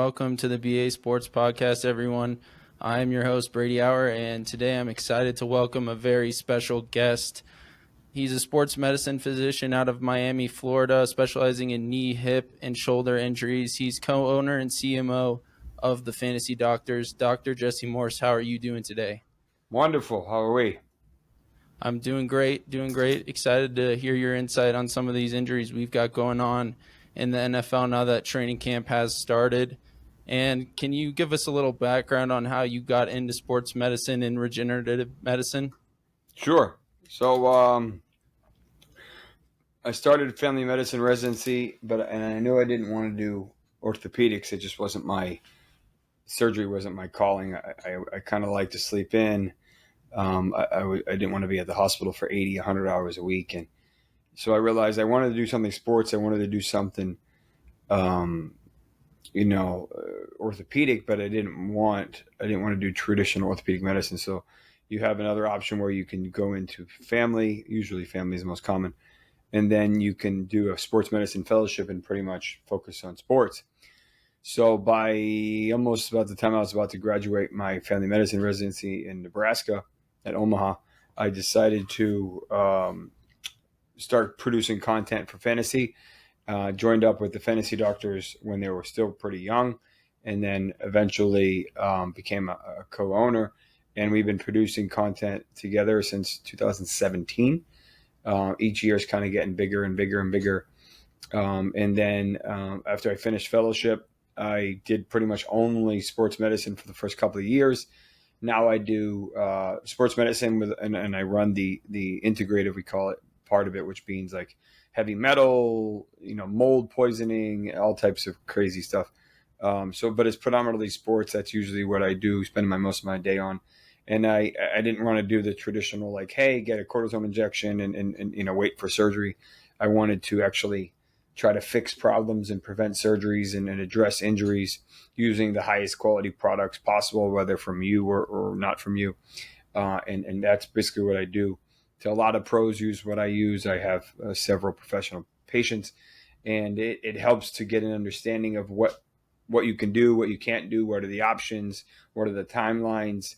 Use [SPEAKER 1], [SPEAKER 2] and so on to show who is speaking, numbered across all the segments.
[SPEAKER 1] welcome to the BA Sports Podcast, everyone. I am your host, Brady Auer, and today I'm excited to welcome a very special guest. He's a sports medicine physician out of Miami, Florida, specializing in knee, hip, and shoulder injuries. He's co-owner and CMO of the Fantasy Doctors. Dr. Jesse Morse, how are you doing today?
[SPEAKER 2] Wonderful. How are we?
[SPEAKER 1] I'm doing great. Excited to hear your insight on some of these injuries we've got going on in the NFL now that training camp has started. And can you give us a little background on how you got into sports medicine and regenerative medicine?
[SPEAKER 2] Sure. So I started family medicine residency, and I knew I didn't want to do orthopedics. It just wasn't surgery wasn't my calling. I kind of like to sleep in. I didn't want to be at the hospital for 80, 100 hours a week. And so I realized I wanted to do something sports. I wanted to do something, orthopedic, but I didn't want to do traditional orthopedic medicine. So you have another option where you can go into family. Usually family is the most common. And then you can do a sports medicine fellowship and pretty much focus on sports. So by almost about the time I was about to graduate my family medicine residency in Nebraska at Omaha, I decided to start producing content for fantasy. Joined up with the Fantasy Doctors when they were still pretty young, and then eventually became a co-owner. And we've been producing content together since 2017. Each year is kind of getting bigger and bigger and bigger. And then after I finished fellowship, I did pretty much only sports medicine for the first couple of years. Now I do sports medicine and I run the integrative, we call it, part of it, which means like heavy metal, mold poisoning, all types of crazy stuff. But it's predominantly sports. That's usually what I do, spend most of my day on. And I didn't want to do the traditional, like, hey, get a cortisone injection and wait for surgery. I wanted to actually try to fix problems and prevent surgeries and address injuries using the highest quality products possible, whether from you or not from you. And that's basically what I do. So a lot of pros use what I use. I have several professional patients, and it helps to get an understanding of what you can do, what you can't do, what are the options, what are the timelines,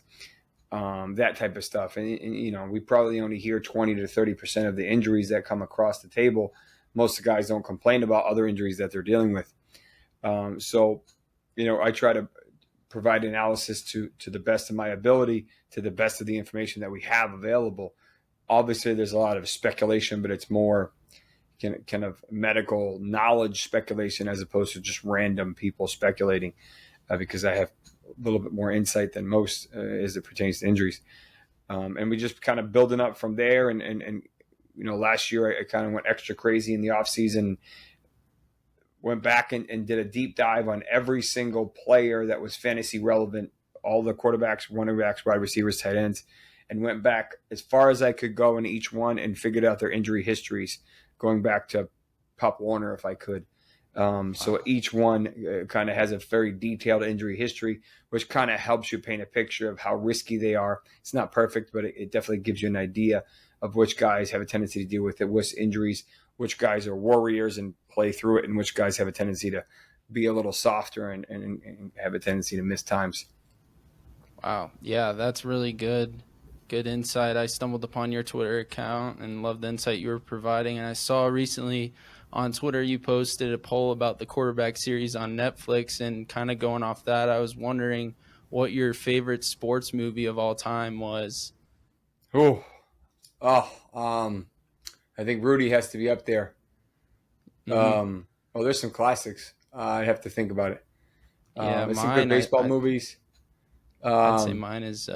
[SPEAKER 2] that type of stuff. And we probably only hear 20 to 30% of the injuries that come across the table. Most of the guys don't complain about other injuries that they're dealing with. I try to provide analysis to the best of my ability, to the best of the information that we have available. Obviously, there's a lot of speculation, but it's more kind of medical knowledge speculation as opposed to just random people speculating, because I have a little bit more insight than most as it pertains to injuries. And we just kind of building up from there. And last year I kind of went extra crazy in the off season, went back and did a deep dive on every single player that was fantasy relevant, all the quarterbacks, running backs, wide receivers, tight ends, and went back as far as I could go in each one and figured out their injury histories, going back to Pop Warner if I could. So each one kind of has a very detailed injury history, which kind of helps you paint a picture of how risky they are. It's not perfect, but it definitely gives you an idea of which guys have a tendency to deal with it, which injuries, which guys are warriors and play through it, and which guys have a tendency to be a little softer and have a tendency to miss times.
[SPEAKER 1] Wow. Yeah, that's really good. Good insight. I stumbled upon your Twitter account and loved the insight you were providing. And I saw recently on Twitter you posted a poll about the quarterback series on Netflix, and kind of going off that, I was wondering what your favorite sports movie of all time was.
[SPEAKER 2] I think Rudy has to be up there.
[SPEAKER 1] Mm-hmm.
[SPEAKER 2] There's some classics. I'd have to think about it. There's some good
[SPEAKER 1] Mine,
[SPEAKER 2] baseball movies.
[SPEAKER 1] I'd say mine is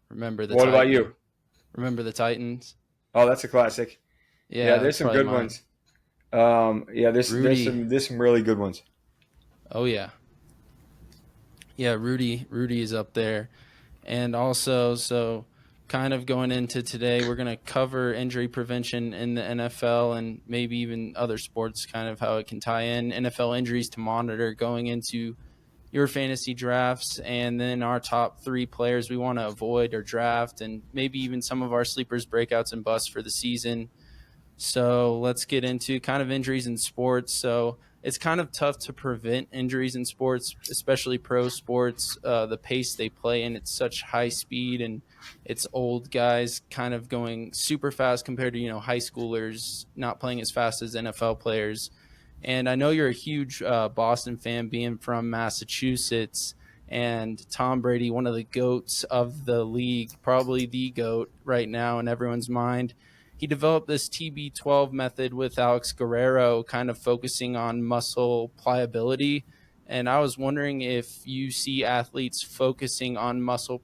[SPEAKER 1] Remember the
[SPEAKER 2] What
[SPEAKER 1] Titans.
[SPEAKER 2] about you?
[SPEAKER 1] Remember the Titans?
[SPEAKER 2] Oh, that's a classic.
[SPEAKER 1] Yeah,
[SPEAKER 2] there's some good ones. There's some really good ones.
[SPEAKER 1] Oh yeah. Yeah, Rudy is up there. And also, so kind of going into today, we're going to cover injury prevention in the NFL and maybe even other sports, kind of how it can tie in NFL injuries to monitor going into your fantasy drafts, and then our top 3 players we want to avoid or draft, and maybe even some of our sleepers, breakouts, and busts for the season. So let's get into kind of injuries in sports. So it's kind of tough to prevent injuries in sports, especially pro sports. The pace they play in, it's such high speed, and it's old guys kind of going super fast compared to high schoolers not playing as fast as NFL players. And I know you're a huge Boston fan, being from Massachusetts. And Tom Brady, one of the goats of the league, probably the goat right now in everyone's mind. He developed this TB12 method with Alex Guerrero, kind of focusing on muscle pliability. And I was wondering if you see athletes focusing on muscle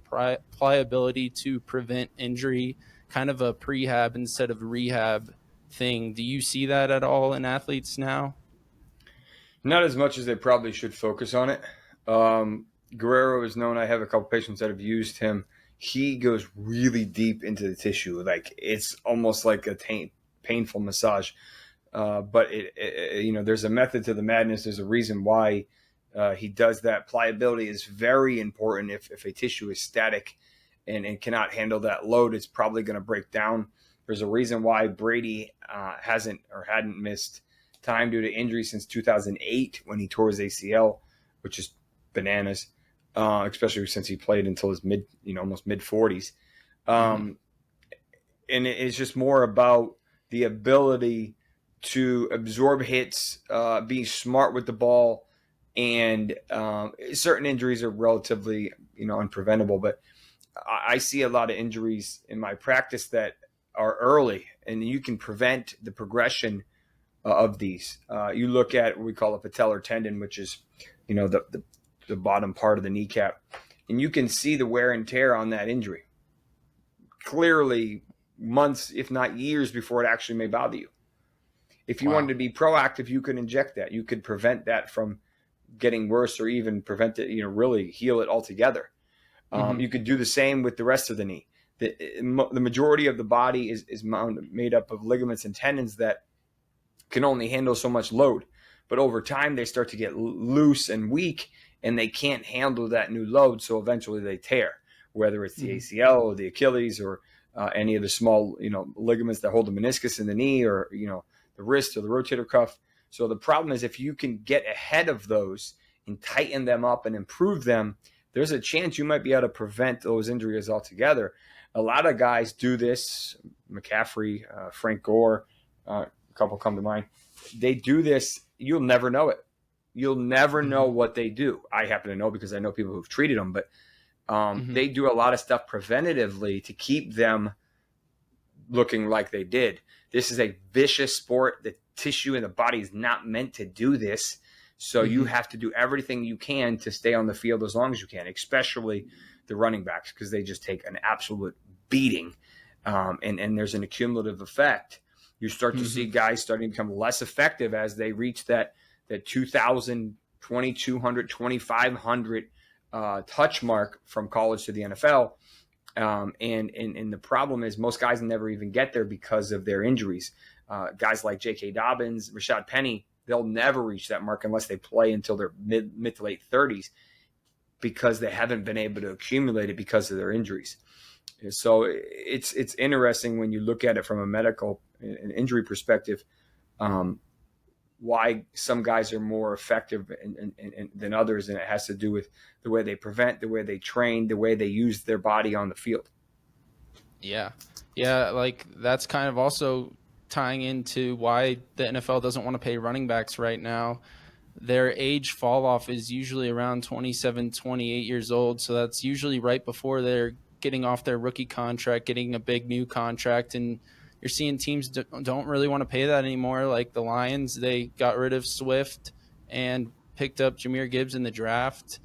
[SPEAKER 1] pliability to prevent injury, kind of a prehab instead of rehab thing. Do you see that at all in athletes now?
[SPEAKER 2] Not as much as they probably should focus on it. Guerrero is known. I have a couple patients that have used him. He goes really deep into the tissue, like it's almost like a painful massage. But there's a method to the madness. There's a reason why he does that. Pliability is very important. If a tissue is static and cannot handle that load, it's probably going to break down. There's a reason why Brady hadn't missed time due to injury since 2008 when he tore his ACL, which is bananas, especially since he played until his almost mid 40s. And it's just more about the ability to absorb hits, be smart with the ball, and certain injuries are relatively unpreventable. But I see a lot of injuries in my practice that are early, and you can prevent the progression of these. You look at what we call a patellar tendon, which is the bottom part of the kneecap, and you can see the wear and tear on that injury clearly months, if not years, before it actually may bother you. If you
[SPEAKER 1] Wow.
[SPEAKER 2] wanted to be proactive, you could inject that. You could prevent that from getting worse, or even prevent it, really heal it altogether. You could do the same with the rest of the knee. The majority of the body is made up of ligaments and tendons that can only handle so much load. But over time, they start to get loose and weak, and they can't handle that new load. So eventually they tear, whether it's the ACL or the Achilles, or any of the small, ligaments that hold the meniscus in the knee, or, the wrist or the rotator cuff. So the problem is, if you can get ahead of those and tighten them up and improve them, there's a chance you might be able to prevent those injuries altogether. A lot of guys do this. McCaffrey, Frank Gore, a couple come to mind. They do this. You'll never know it. You'll never know what they do. I happen to know because I know people who've treated them, but they do a lot of stuff preventatively to keep them looking like they did. This is a vicious sport. The tissue in the body is not meant to do this. So you have to do everything you can to stay on the field as long as you can, especially the running backs, because they just take an absolute beating. And there's an accumulative effect. You start to see guys starting to become less effective as they reach that 2,000, 2,200, 2,500 touch mark from college to the NFL. And the problem is most guys never even get there because of their injuries. Guys like JK Dobbins, Rashad Penny, they'll never reach that mark unless they play until their mid to late 30s, because they haven't been able to accumulate it because of their injuries. So it's interesting when you look at it from a medical and injury perspective, why some guys are more effective than others, and it has to do with the way they prevent, the way they train, the way they use their body on the field.
[SPEAKER 1] Yeah. Yeah, like that's kind of also tying into why the NFL doesn't want to pay running backs right now. Their age fall off is usually around 27, 28 years old. So that's usually right before they're getting off their rookie contract, getting a big new contract. And you're seeing teams don't really want to pay that anymore. Like the Lions, they got rid of Swift and picked up Jahmyr Gibbs in the draft.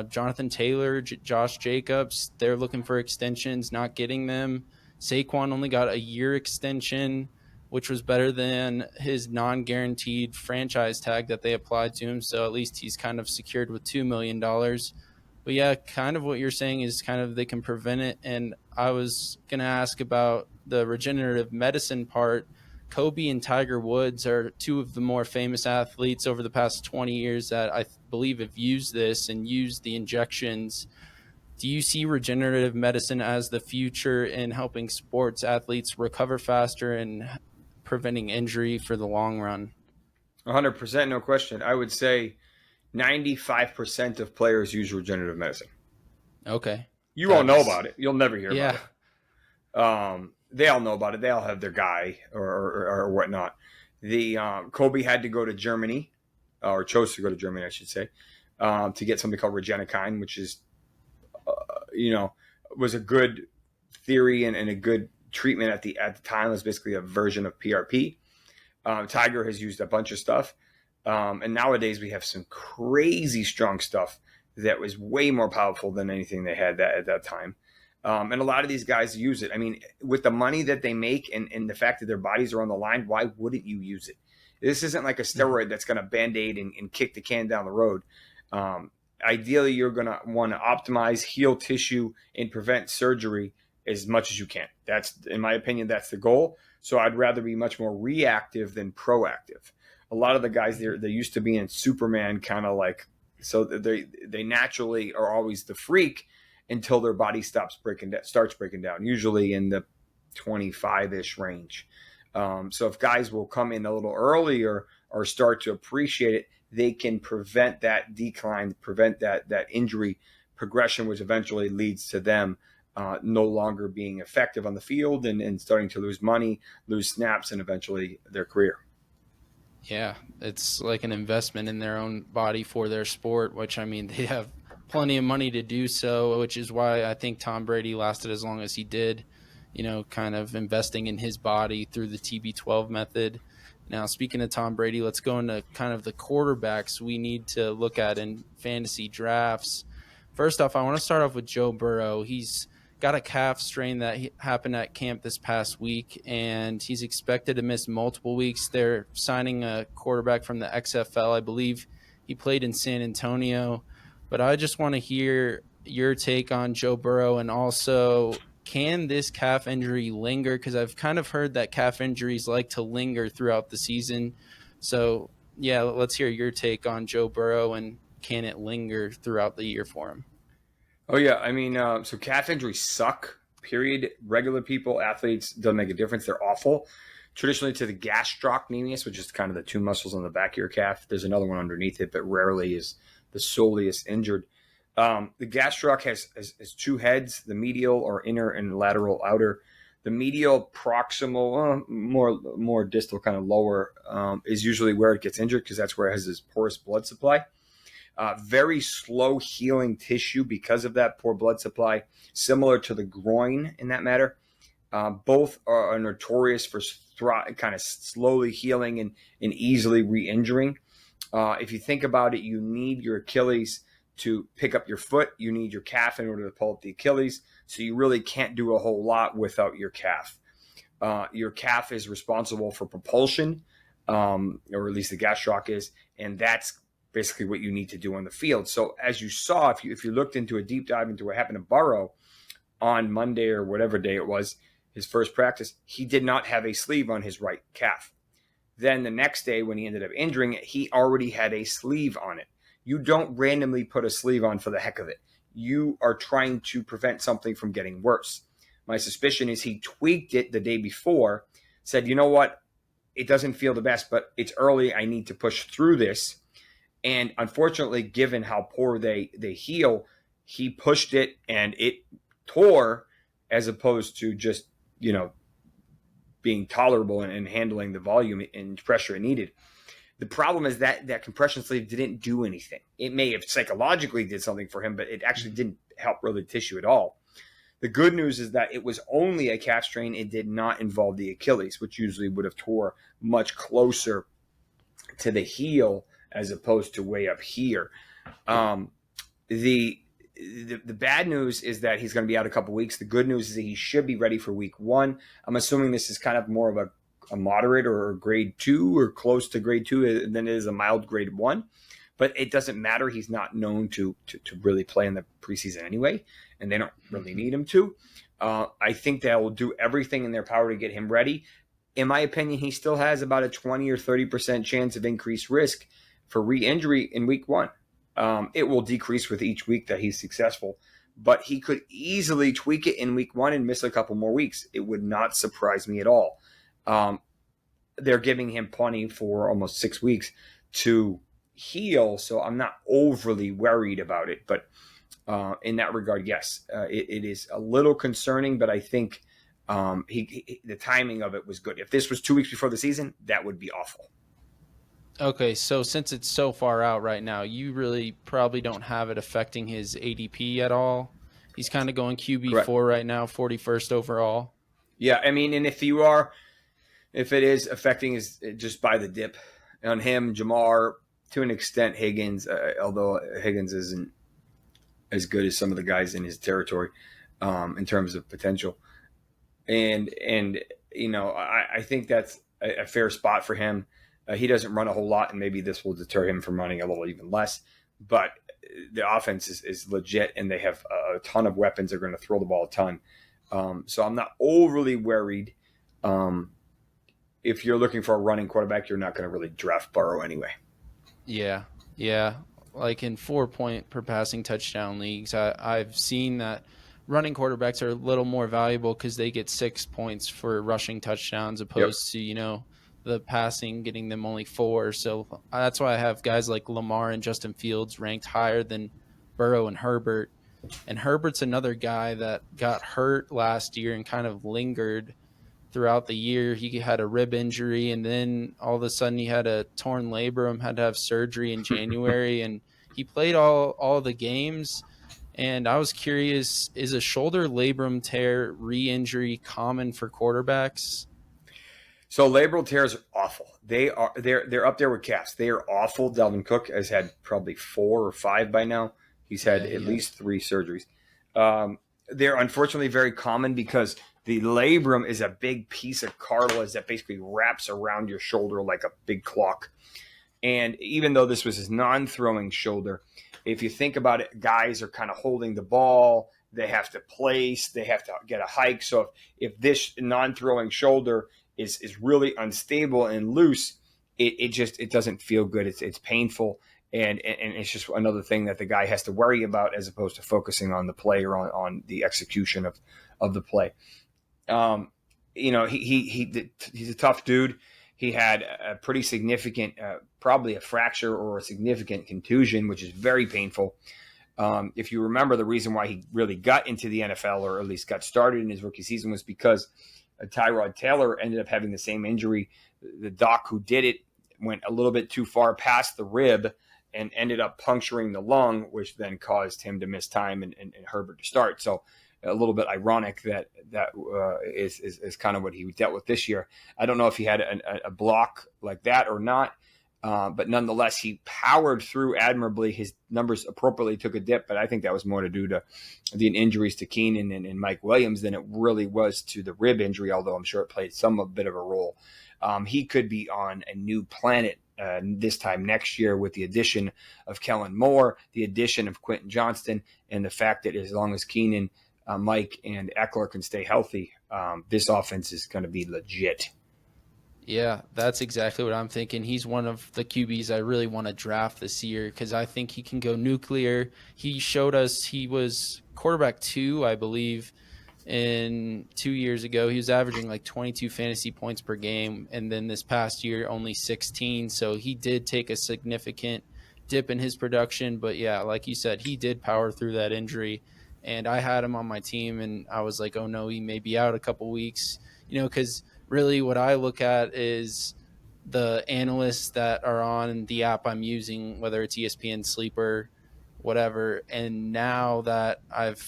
[SPEAKER 1] Jonathan Taylor, Josh Jacobs, they're looking for extensions, not getting them. Saquon only got a year extension, which was better than his non-guaranteed franchise tag that they applied to him. So at least he's kind of secured with $2 million. But yeah, kind of what you're saying is kind of they can prevent it. And I was going to ask about the regenerative medicine part. Kobe and Tiger Woods are two of the more famous athletes over the past 20 years that I believe have used this and used the injections. Do you see regenerative medicine as the future in helping sports athletes recover faster and preventing injury for the long run?
[SPEAKER 2] 100%, no question. I would say 95% of players use regenerative medicine.
[SPEAKER 1] Okay.
[SPEAKER 2] You won't know about it. You'll never hear about
[SPEAKER 1] Yeah.
[SPEAKER 2] it. They all know about it. They all have their guy or whatnot. Kobe had to go to Germany, or chose to go to Germany, I should say, to get something called Regenikine, which is, was a good theory and a good treatment at the time. It was basically a version of PRP. Tiger has used a bunch of stuff. And nowadays we have some crazy strong stuff that was way more powerful than anything they had at that time. And a lot of these guys use it. I mean, with the money that they make and the fact that their bodies are on the line, why wouldn't you use it? This isn't like a steroid that's going to Band-Aid and kick the can down the road. Ideally, you're going to want to optimize, heal tissue, and prevent surgery as much as you can. That's, in my opinion, that's the goal. So I'd rather be much more reactive than proactive. A lot of the guys they're used to being Superman, kind of like, so they naturally are always the freak until their body starts breaking down, usually in the 25-ish range. So if guys will come in a little earlier or start to appreciate it, they can prevent that decline, prevent that injury progression, which eventually leads to them no longer being effective on the field and starting to lose money, lose snaps, and eventually their career.
[SPEAKER 1] Yeah, it's like an investment in their own body for their sport, which, I mean, they have plenty of money to do so, which is why I think Tom Brady lasted as long as he did, kind of investing in his body through the TB12 method. Now, speaking of Tom Brady, let's go into kind of the quarterbacks we need to look at in fantasy drafts. First off, I want to start off with Joe Burrow. He's got a calf strain that happened at camp this past week, and he's expected to miss multiple weeks. They're signing a quarterback from the XFL. I believe he played in San Antonio. But I just want to hear your take on Joe Burrow, and also, can this calf injury linger? Because I've kind of heard that calf injuries like to linger throughout the season. So, yeah, let's hear your take on Joe Burrow, and can it linger throughout the year for him?
[SPEAKER 2] Oh, yeah. I mean, so calf injuries suck, period. Regular people, athletes, doesn't make a difference. They're awful. Traditionally to the gastrocnemius, which is kind of the two muscles on the back of your calf. There's another one underneath it, but rarely is the soleus injured. The gastroc has two heads, the medial or inner and lateral outer. The medial proximal, more distal, kind of lower, is usually where it gets injured because that's where it has this porous blood supply. Very slow healing tissue because of that poor blood supply, similar to the groin in that matter. Both are notorious for kind of slowly healing and easily re-injuring. If you think about it, you need your Achilles to pick up your foot. You need your calf in order to pull up the Achilles. So you really can't do a whole lot without your calf. Your calf is responsible for propulsion, or at least the gastroc is, and that's basically what you need to do on the field. So as you saw, if you looked into a deep dive into what happened to Burrow on Monday or whatever day it was, his first practice, he did not have a sleeve on his right calf. Then the next day when he ended up injuring it, he already had a sleeve on it. You don't randomly put a sleeve on for the heck of it. You are trying to prevent something from getting worse. My suspicion is he tweaked it the day before, said, you know what, it doesn't feel the best, but it's early. I need to push through this. And unfortunately, given how poor they heal, he pushed it and it tore, as opposed to just, being tolerable and handling the volume and pressure it needed. The problem is that compression sleeve didn't do anything. It may have psychologically did something for him, but it actually didn't help really tissue at all. The good news is that it was only a calf strain. It did not involve the Achilles, which usually would have tore much closer to the heel as opposed to way up here. The bad news is that he's going to be out a couple weeks. The good news is that he should be ready for week 1. I'm assuming this is kind of more of a moderate or grade 2 or close to grade 2 than it is a mild grade 1. But it doesn't matter. He's not known to really play in the preseason anyway, and they don't really need him to. I think they'll do everything in their power to get him ready. In my opinion, he still has about a 20 or 30% chance of increased risk for re-injury in week 1. It will decrease with each week that he's successful, but he could easily tweak it in week 1 and miss a couple more weeks. It would not surprise me at all. they're giving him plenty for almost 6 weeks to heal. So I'm not overly worried about it. But in that regard, yes, it is a little concerning, but I think the timing of it was good. If this was 2 weeks before the season, that would be awful.
[SPEAKER 1] Okay, so since it's so far out right now, you really probably don't have it affecting his ADP at all. He's kind of going
[SPEAKER 2] Correct.
[SPEAKER 1] QB4 right now, 41st overall.
[SPEAKER 2] Yeah, I mean, and if it is affecting his just by the dip on him, Jamar, to an extent, Higgins, although Higgins isn't as good as some of the guys in his territory in terms of potential. And I think that's a fair spot for him. He doesn't run a whole lot, and maybe this will deter him from running a little even less. But the offense is legit, and they have a ton of weapons. They're going to throw the ball a ton. So I'm not overly worried. If you're looking for a running quarterback, you're not going to really draft Burrow anyway.
[SPEAKER 1] Yeah. Like in 4-point per passing touchdown leagues, I've seen that running quarterbacks are a little more valuable because they get 6 points for rushing touchdowns opposed to, the passing getting them only 4. So that's why I have guys like Lamar and Justin Fields ranked higher than Burrow and Herbert. And Herbert's another guy that got hurt last year and kind of lingered throughout the year. He had a rib injury, and then all of a sudden he had a torn labrum, had to have surgery in January, and he played all the games. And I was curious, is a shoulder labrum tear re-injury common for quarterbacks?
[SPEAKER 2] So labral tears are awful. They're up there with calves. They are awful. Dalvin Cook has had probably 4 or 5 by now. He's had at least 3 surgeries. They're unfortunately very common because the labrum is a big piece of cartilage that basically wraps around your shoulder like a big clock. And even though this was his non-throwing shoulder, if you think about it, guys are kind of holding the ball. They have to place. They have to get a hike. So if this non-throwing shoulder is really unstable and loose, it doesn't feel good. It's painful. And it's just another thing that the guy has to worry about as opposed to focusing on the play or on the execution of the play. He's a tough dude. He had a pretty significant, probably a fracture or a significant contusion, which is very painful. If you remember, the reason why he really got into the NFL, or at least got started in his rookie season, was because Tyrod Taylor ended up having the same injury. The doc who did it went a little bit too far past the rib and ended up puncturing the lung, which then caused him to miss time and Herbert to start. So a little bit ironic that is kind of what he dealt with this year. I don't know if he had a block like that or not, but nonetheless, he powered through admirably. His numbers appropriately took a dip, but I think that was more to do to the injuries to Keenan and Mike Williams than it really was to the rib injury, although I'm sure it played a bit of a role. He could be on a new planet this time next year with the addition of Kellen Moore, the addition of Quentin Johnston, and the fact that as long as Keenan, Mike, and Eckler can stay healthy, this offense is going to be legit.
[SPEAKER 1] Yeah, that's exactly what I'm thinking. He's one of the QBs I really want to draft this year because I think he can go nuclear. He showed us he was quarterback 2, I believe, in 2 years ago. He was averaging like 22 fantasy points per game, and then this past year only 16. So he did take a significant dip in his production. But yeah, like you said, he did power through that injury. And I had him on my team, and I was like, oh no, he may be out a couple weeks, because really what I look at is the analysts that are on the app I'm using, whether it's ESPN, Sleeper, whatever. And now that I've,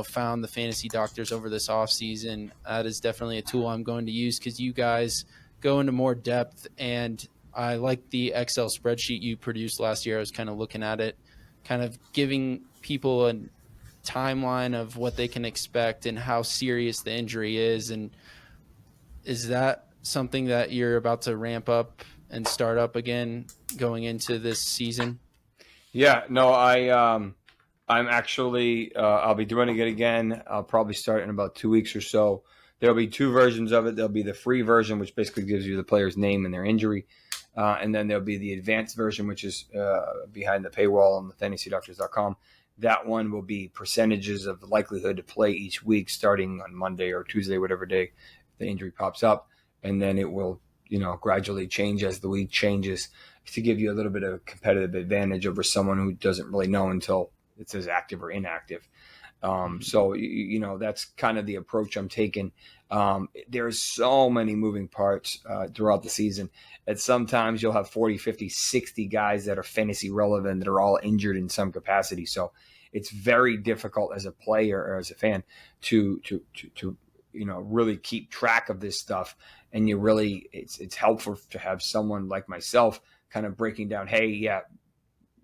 [SPEAKER 1] found the fantasy doctors over this offseason, that is definitely a tool I'm going to use because you guys go into more depth. And I like the Excel spreadsheet you produced last year. I was kind of looking at it, kind of giving people a timeline of what they can expect and how serious the injury is. And is that something that you're about to ramp up and start up again going into this season?
[SPEAKER 2] Yeah, no, I'm actually, I'll be doing it again. I'll probably start in about 2 weeks or so. There'll be 2 versions of it. There'll be the free version, which basically gives you the player's name and their injury. And then there'll be the advanced version, which is behind the paywall on the fantasydoctors.com. That one will be percentages of the likelihood to play each week starting on Monday or Tuesday, whatever day the injury pops up. And then it will gradually change as the league changes to give you a little bit of competitive advantage over someone who doesn't really know until it says active or inactive. So, that's kind of the approach I'm taking. There's so many moving parts throughout the season. And sometimes you'll have 40, 50, 60 guys that are fantasy relevant that are all injured in some capacity. So it's very difficult as a player or as a fan to really keep track of this stuff. And it's helpful to have someone like myself kind of breaking down, hey, yeah,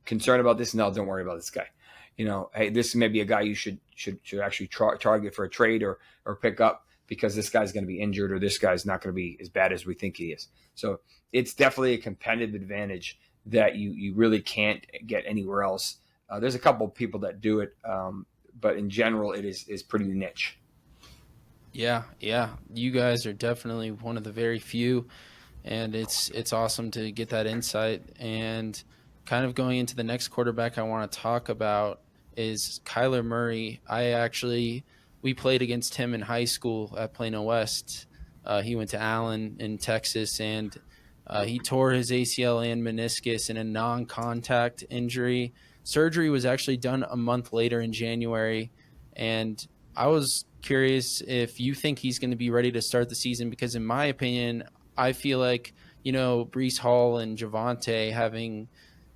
[SPEAKER 2] concerned about this? No, don't worry about this guy. Hey, this may be a guy you should actually target for a trade or pick up because this guy's going to be injured or this guy's not going to be as bad as we think he is. So it's definitely a competitive advantage that you really can't get anywhere else. There's a couple of people that do it, but in general, it is pretty niche.
[SPEAKER 1] Yeah, you guys are definitely one of the very few, and it's awesome to get that insight. And kind of going into the next quarterback I want to talk about is Kyler Murray. We played against him in high school at Plano West. He went to Allen in Texas, and he tore his ACL and meniscus in a non-contact injury. Surgery was actually done a month later in January, and I was curious if you think he's going to be ready to start the season, because in my opinion, I feel like, Breece Hall and Javonte having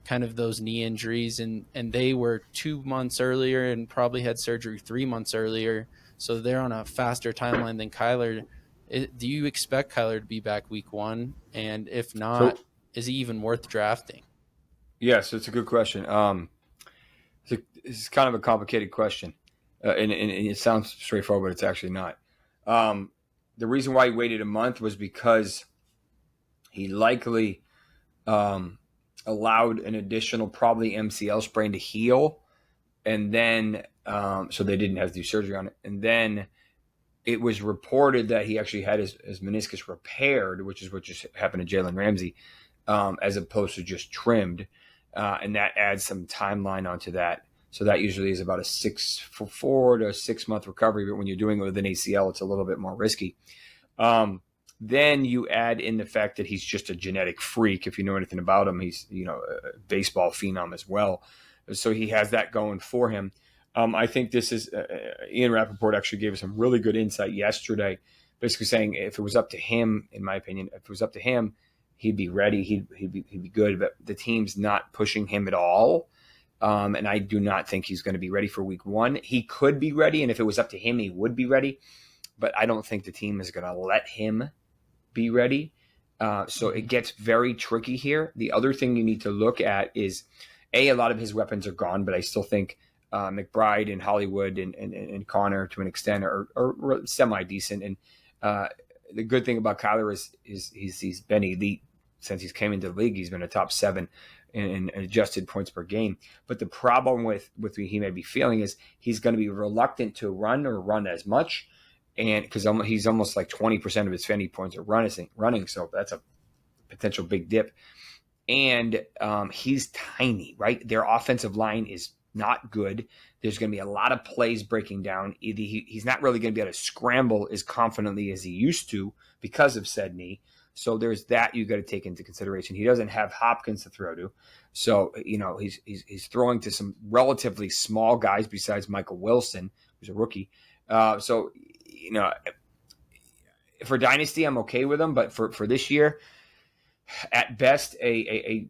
[SPEAKER 1] kind of those knee injuries, and they were 2 months earlier and probably had surgery 3 months earlier. So they're on a faster timeline than Kyler. Do you expect Kyler to be back week one? And if
[SPEAKER 2] So,
[SPEAKER 1] not, is he even worth drafting?
[SPEAKER 2] yes, it's a good question. It's kind of a complicated question, and it sounds straightforward, but it's actually not. The reason why he waited a month was because he likely allowed an additional probably MCL sprain to heal, and then so they didn't have to do surgery on it. And then it was reported that he actually had his meniscus repaired, which is what just happened to Jalen Ramsey, as opposed to just trimmed. And that adds some timeline onto that. So that usually is about a 4 to 6 month recovery. But when you're doing it with an ACL, it's a little bit more risky. Then you add in the fact that he's just a genetic freak. If you know anything about him, he's a baseball phenom as well. So he has that going for him. I think this is Ian Rappaport actually gave us some really good insight yesterday, basically saying if it was up to him, in my opinion, if it was up to him, he'd be ready. He'd be good. But the team's not pushing him at all. And I do not think he's going to be ready for week one. He could be ready, and if it was up to him, he would be ready. But I don't think the team is going to let him be ready. So it gets very tricky here. The other thing you need to look at is, a lot of his weapons are gone, but I still think McBride and Hollywood and Connor to an extent are semi-decent. And the good thing about Kyler is he's been elite since he's came into the league. He's been a top 7 in adjusted points per game. But the problem with what he may be feeling is he's going to be reluctant to run as much. And because he's almost like 20% of his fantasy points are running. So that's a potential big dip. And he's tiny, right? Their offensive line is not good. There's going to be a lot of plays breaking down. He's not really going to be able to scramble as confidently as he used to because of said knee. So there's that you got to take into consideration. He doesn't have Hopkins to throw to. So, he's throwing to some relatively small guys besides Michael Wilson, who's a rookie. So, for Dynasty, I'm okay with him. But for this year, at best, a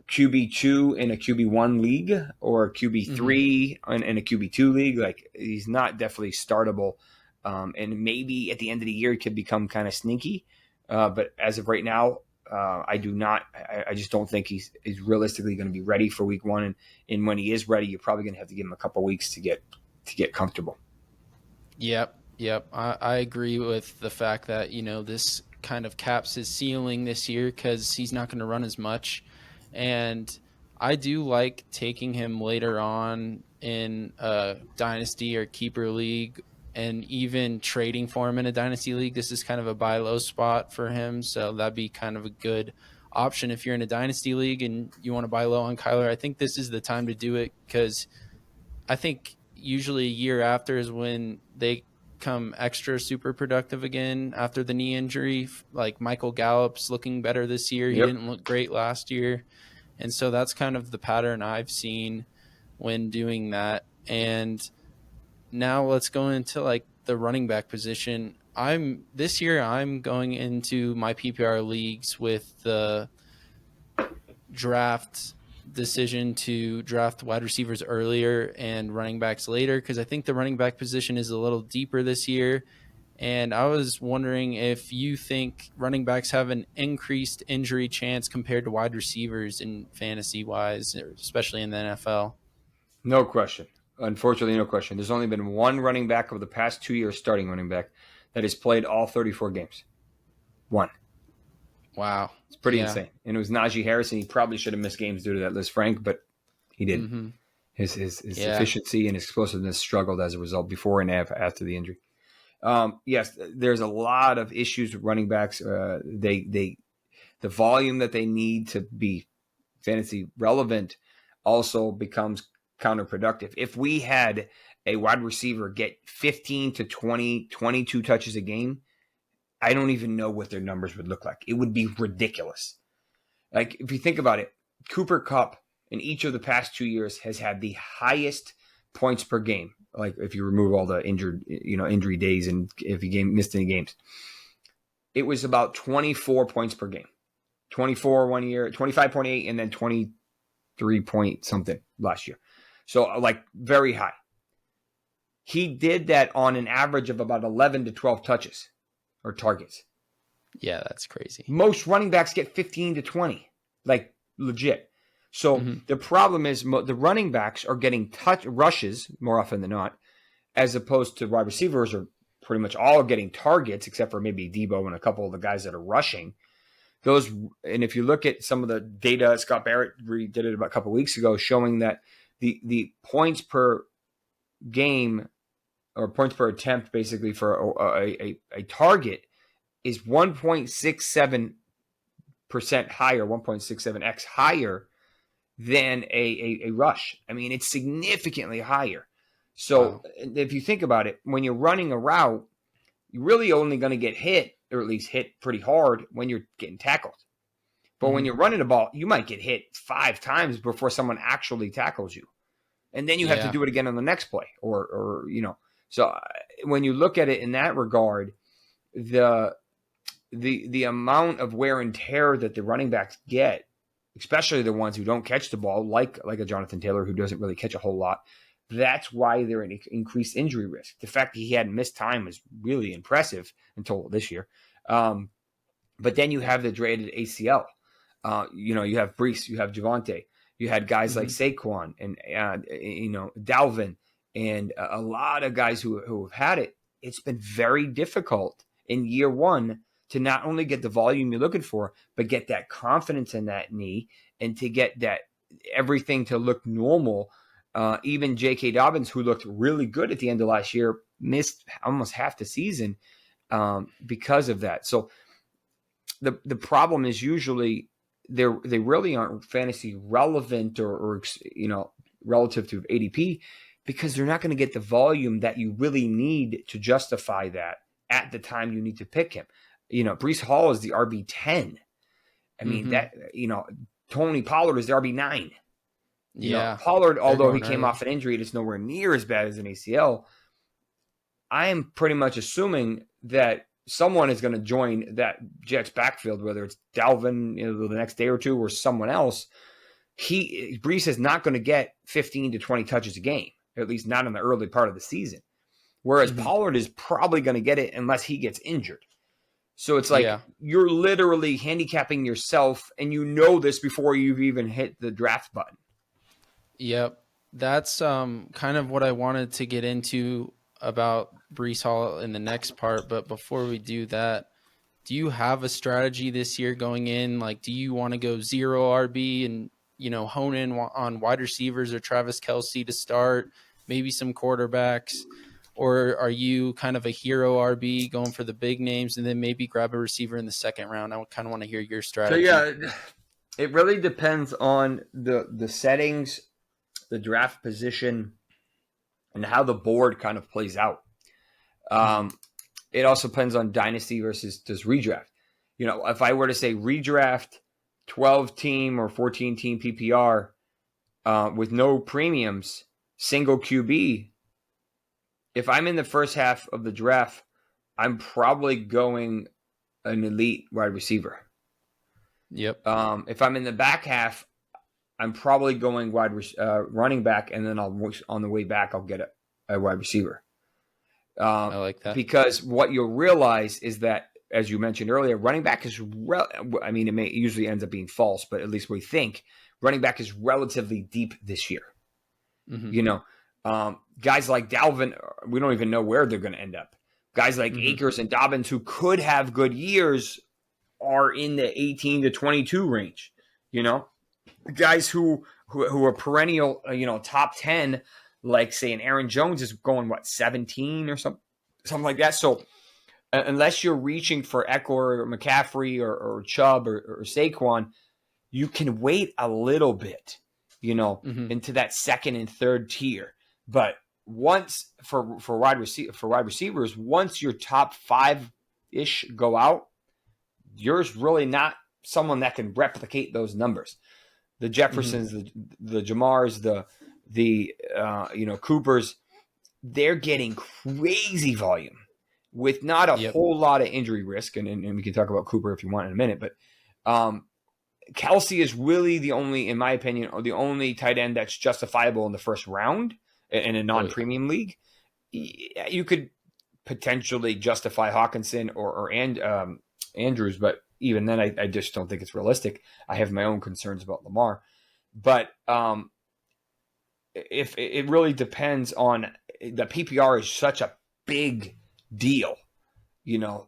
[SPEAKER 2] QB2 in a QB1 league or a QB3 in a QB2 league, like he's not definitely startable. And maybe at the end of the year, he could become kind of sneaky. But as of right now, I just don't think he's realistically going to be ready for week one. And when he is ready, you're probably going to have to give him a couple weeks to get comfortable.
[SPEAKER 1] Yep. I agree with the fact that, this kind of caps his ceiling this year because he's not going to run as much. And I do like taking him later on in a dynasty or keeper league, and even trading for him in a dynasty league. This is kind of a buy low spot for him. So that'd be kind of a good option if you're in a dynasty league and you want to buy low on Kyler. I think this is the time to do it because I think usually a year after is when they become extra super productive again after the knee injury. Like Michael Gallup's looking better this year. He
[SPEAKER 2] Yep.
[SPEAKER 1] didn't look great last year. And so that's kind of the pattern I've seen when doing that. And now let's go into like the running back position. This year I'm going into my PPR leagues with the draft decision to draft wide receivers earlier and running backs later, because I think the running back position is a little deeper this year. And I was wondering if you think running backs have an increased injury chance compared to wide receivers in fantasy wise, especially in the NFL.
[SPEAKER 2] No question. Unfortunately, no question. There's only been one running back over the past 2 years, starting running back, that has played all 34 games. One.
[SPEAKER 1] Wow.
[SPEAKER 2] It's pretty insane. And it was Najee Harris, and he probably should have missed games due to that, Liz Frank, but he didn't.
[SPEAKER 1] Mm-hmm.
[SPEAKER 2] His efficiency and his explosiveness struggled as a result before and after the injury. Yes, there's a lot of issues with running backs. The volume that they need to be fantasy relevant also becomes counterproductive. If we had a wide receiver get 15 to 20, 22 touches a game, I don't even know what their numbers would look like. It would be ridiculous. Like, if you think about it, Cooper Kupp in each of the past 2 years has had the highest points per game. Like, if you remove all the injury days and if he missed any games, it was about 24 points per game. 24 1 year, 25.8, and then 23 point something last year. So, like, very high. He did that on an average of about 11 to 12 touches or targets.
[SPEAKER 1] Yeah, that's crazy.
[SPEAKER 2] Most running backs get 15 to 20, like, legit. So the problem is the running backs are getting rushes more often than not, as opposed to wide receivers are pretty much all getting targets, except for maybe Debo and a couple of the guys that are rushing. And if you look at some of the data, Scott Barrett did it about a couple of weeks ago, showing that the points per game or points per attempt, basically for a target, is 1.67% higher, 1.67x higher than a rush. I mean, it's significantly higher. So if you think about it, when you're running a route, you're really only going to get hit, or at least hit pretty hard, when you're getting tackled. But when you're running the ball, you might get hit 5 times before someone actually tackles you. And then you have to do it again on the next play, or. So when you look at it in that regard, the amount of wear and tear that the running backs get, especially the ones who don't catch the ball, like a Jonathan Taylor who doesn't really catch a whole lot, that's why they're an increased injury risk. The fact that he hadn't missed time is really impressive until this year. But then you have the dreaded ACL. You have Breece, you have Javonte, you had guys like Saquon and Dalvin, and a lot of guys who have had it. It's been very difficult in year one to not only get the volume you're looking for, but get that confidence in that knee and to get that everything to look normal. Even JK Dobbins, who looked really good at the end of last year, missed almost half the season because of that. So the problem is usually they really aren't fantasy relevant or relative to ADP, because they're not going to get the volume that you really need to justify that at the time you need to pick him. Breece Hall is the RB10. I mean, Tony Pollard is the RB9. Pollard, although he came off an injury, it's nowhere near as bad as an ACL. I am pretty much assuming that someone is going to join that Jets backfield, whether it's Dalvin the next day or two or someone else. Breece is not going to get 15 to 20 touches a game, at least not in the early part of the season. Whereas Pollard is probably going to get it unless he gets injured. So it's like you're literally handicapping yourself, and you know this before you've even hit the draft button.
[SPEAKER 1] Yep. That's kind of what I wanted to get into about Breece Hall in the next part. But before we do that, do you have a strategy this year going in? Like, do you want to go 0 RB and, hone in on wide receivers or Travis Kelce to start, maybe some quarterbacks? Or are you kind of a hero RB going for the big names and then maybe grab a receiver in the second round? I kind of want to hear your strategy.
[SPEAKER 2] So, it really depends on the settings, the draft position, and how the board kind of plays out. It also depends on dynasty versus just redraft. If I were to say redraft 12-team or 14-team PPR with no premiums, single QB, if I'm in the first half of the draft, I'm probably going an elite wide receiver.
[SPEAKER 1] Yep.
[SPEAKER 2] If I'm in the back half, I'm probably going running back, and then on the way back, I'll get a wide receiver.
[SPEAKER 1] I like that.
[SPEAKER 2] Because what you'll realize is that, as you mentioned earlier, running back is it usually ends up being false, but at least we think running back is relatively deep this year.
[SPEAKER 1] Mm-hmm.
[SPEAKER 2] Guys like Dalvin, we don't even know where they're going to end up. Guys like Akers and Dobbins, who could have good years, are in the 18 to 22 range. Guys who are perennial, top 10, like say an Aaron Jones is going 17 or something like that. So unless you're reaching for Eckler or McCaffrey or Chubb or Saquon, you can wait a little bit, into that second and third tier. But once for wide receivers, once your top 5-ish go out, you're really not someone that can replicate those numbers. The Jeffersons, the Jamars, the Coopers, they're getting crazy volume with not a whole lot of injury risk. And we can talk about Cooper if you want in a minute. But Kelsey is really the only, in my opinion, the only tight end that's justifiable in the first round in a non-premium league. You could potentially justify Hawkinson or Andrews, but even then, I just don't think it's realistic. I have my own concerns about Lamar. But if it really depends on the PPR is such a big deal,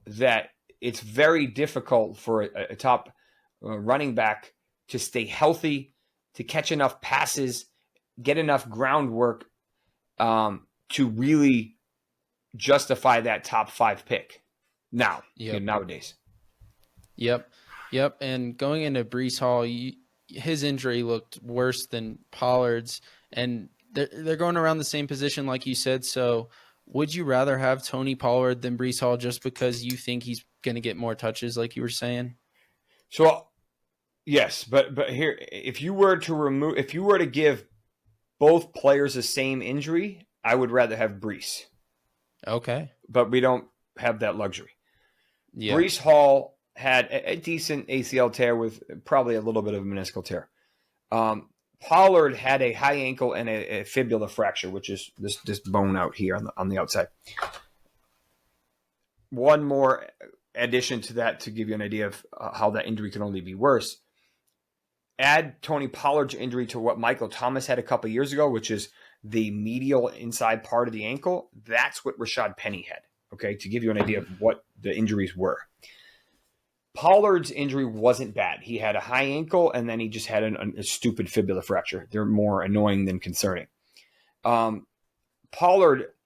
[SPEAKER 2] that it's very difficult for a top running back to stay healthy, to catch enough passes, get enough groundwork to really justify that top 5 pick nowadays.
[SPEAKER 1] Yep. And going into Breece Hall, his injury looked worse than Pollard's, and they're going around the same position like you said. So would you rather have Tony Pollard than Breece Hall just because you think he's going to get more touches like you were saying?
[SPEAKER 2] So yes, but here, if you were to give both players the same injury, I would rather have Breece.
[SPEAKER 1] Okay.
[SPEAKER 2] But we don't have that luxury.
[SPEAKER 1] Yeah.
[SPEAKER 2] Breece Hall had a decent ACL tear with probably a little bit of a meniscal tear. Pollard had a high ankle and a fibula fracture, which is this bone out here on the outside. One more addition to that to give you an idea of how that injury can only be worse. Add Tony Pollard's injury to what Michael Thomas had a couple years ago, which is the medial inside part of the ankle. That's what Rashad Penny had, okay, to give you an idea of what the injuries were. Pollard's injury wasn't bad. He had a high ankle, and then he just had a stupid fibula fracture. They're more annoying than concerning. Pollard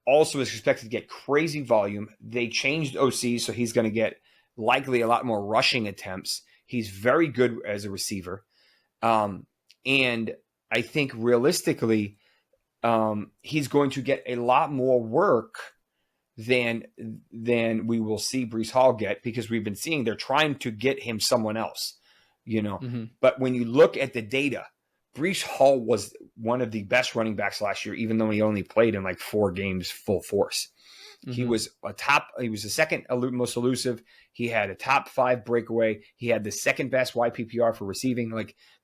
[SPEAKER 2] also is expected to get crazy volume. They changed OC, so he's going to get likely a lot more rushing attempts. He's very good as a receiver. And I think realistically, he's going to get a lot more work than we will see Breece Hall get, because we've been seeing they're trying to get him someone else, But when you look at the data, Breece Hall was one of the best running backs last year, even though he only played in 4 games full force. He was he was the second most elusive. He had a top 5 breakaway. He had the second best YPPR for receiving.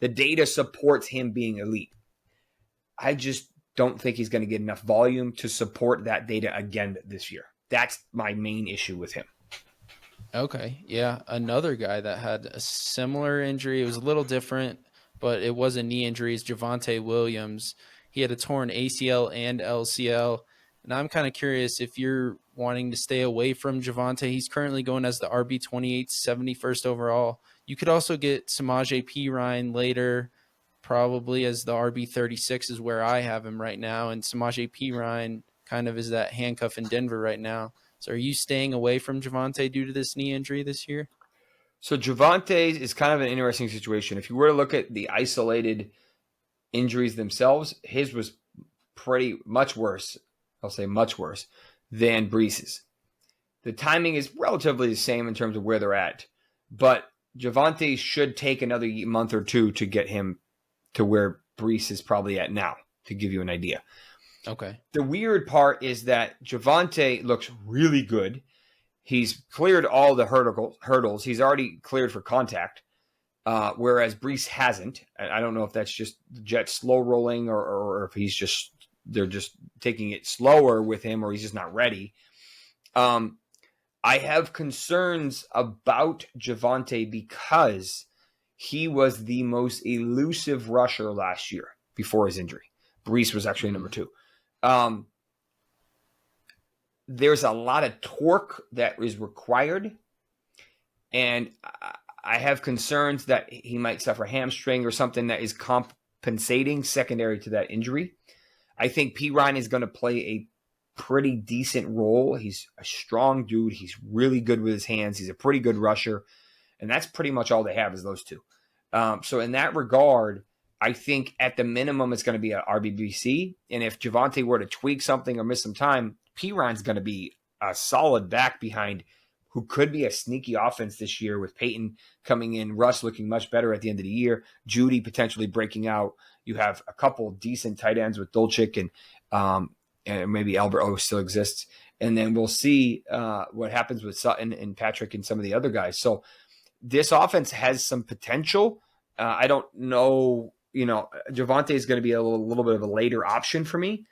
[SPEAKER 2] The data supports him being elite. I just don't think he's going to get enough volume to support that data again this year. That's my main issue with him.
[SPEAKER 1] Okay. Yeah. Another guy that had a similar injury. It was a little different, but it was a knee injury. Is Javonte Williams. He had a torn ACL and LCL. And I'm kind of curious if you're wanting to stay away from Javonte. He's currently going as the RB28, 71st overall. You could also get Samaje Perine later, probably as the RB36 is where I have him right now. And Samaje Perine kind of is that handcuff in Denver right now. So are you staying away from Javonte due to this knee injury this year?
[SPEAKER 2] So Javonte is kind of an interesting situation. If you were to look at the isolated injuries themselves, his was pretty much worse. I'll say much worse than Breece's. The timing is relatively the same in terms of where they're at, but Javonte should take another month or two to get him to where Breece is probably at now, to give you an idea.
[SPEAKER 1] Okay.
[SPEAKER 2] The weird part is that Javonte looks really good. He's cleared all the hurdles. He's already cleared for contact, whereas Breece hasn't. I don't know if that's just the Jets slow rolling or if they're just taking it slower with him, or he's just not ready. I have concerns about Javonte because he was the most elusive rusher last year before his injury. Breece was actually number 2. There's a lot of torque that is required, and I have concerns that he might suffer hamstring or something that is compensating secondary to that injury. I think P. Ryan is going to play a pretty decent role. He's a strong dude. He's really good with his hands. He's a pretty good rusher, and that's pretty much all they have is those two. So in that regard, I think at the minimum it's going to be a RBBC, and if Javonte were to tweak something or miss some time, P. Ryan's going to be a solid back behind who could be a sneaky offense this year with Peyton coming in, Russ looking much better at the end of the year, Judy potentially breaking out. You have a couple decent tight ends with Dolchik and maybe Albert still exists. And then we'll see what happens with Sutton and Patrick and some of the other guys. So this offense has some potential. I don't know, Javonte is going to be a little bit of a later option for me.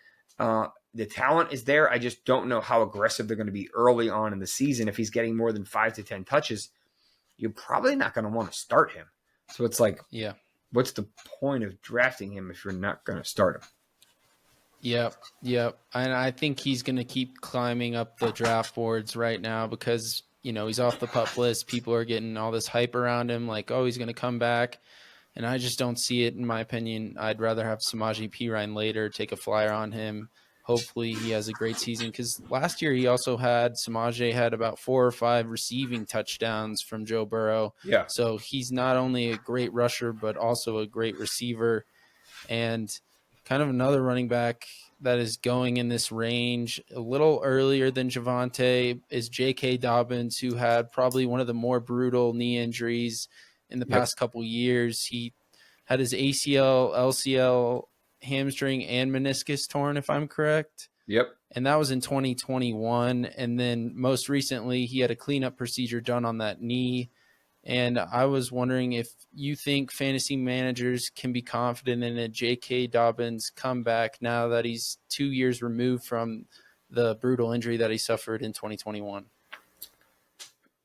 [SPEAKER 2] The talent is there. I just don't know how aggressive they're going to be early on in the season. If he's getting more than 5 to 10 touches, you're probably not going to want to start him. So it's like, what's the point of drafting him if you're not going to start him?
[SPEAKER 1] Yep. And I think he's going to keep climbing up the draft boards right now because, he's off the PUP list. People are getting all this hype around him like, oh, he's going to come back. And I just don't see it, in my opinion. I'd rather have Samaje Perine later, take a flyer on him. Hopefully he has a great season because last year he also Samaje had about 4 or 5 receiving touchdowns from Joe Burrow.
[SPEAKER 2] Yeah.
[SPEAKER 1] So he's not only a great rusher, but also a great receiver. And kind of another running back that is going in this range a little earlier than Javonte is JK Dobbins, who had probably one of the more brutal knee injuries in the past couple years. He had his ACL, LCL, hamstring, and meniscus torn, if I'm correct.
[SPEAKER 2] Yep.
[SPEAKER 1] And that was in 2021. And then most recently, he had a cleanup procedure done on that knee. And I was wondering if you think fantasy managers can be confident in a J.K. Dobbins comeback now that he's 2 years removed from the brutal injury that he suffered in 2021.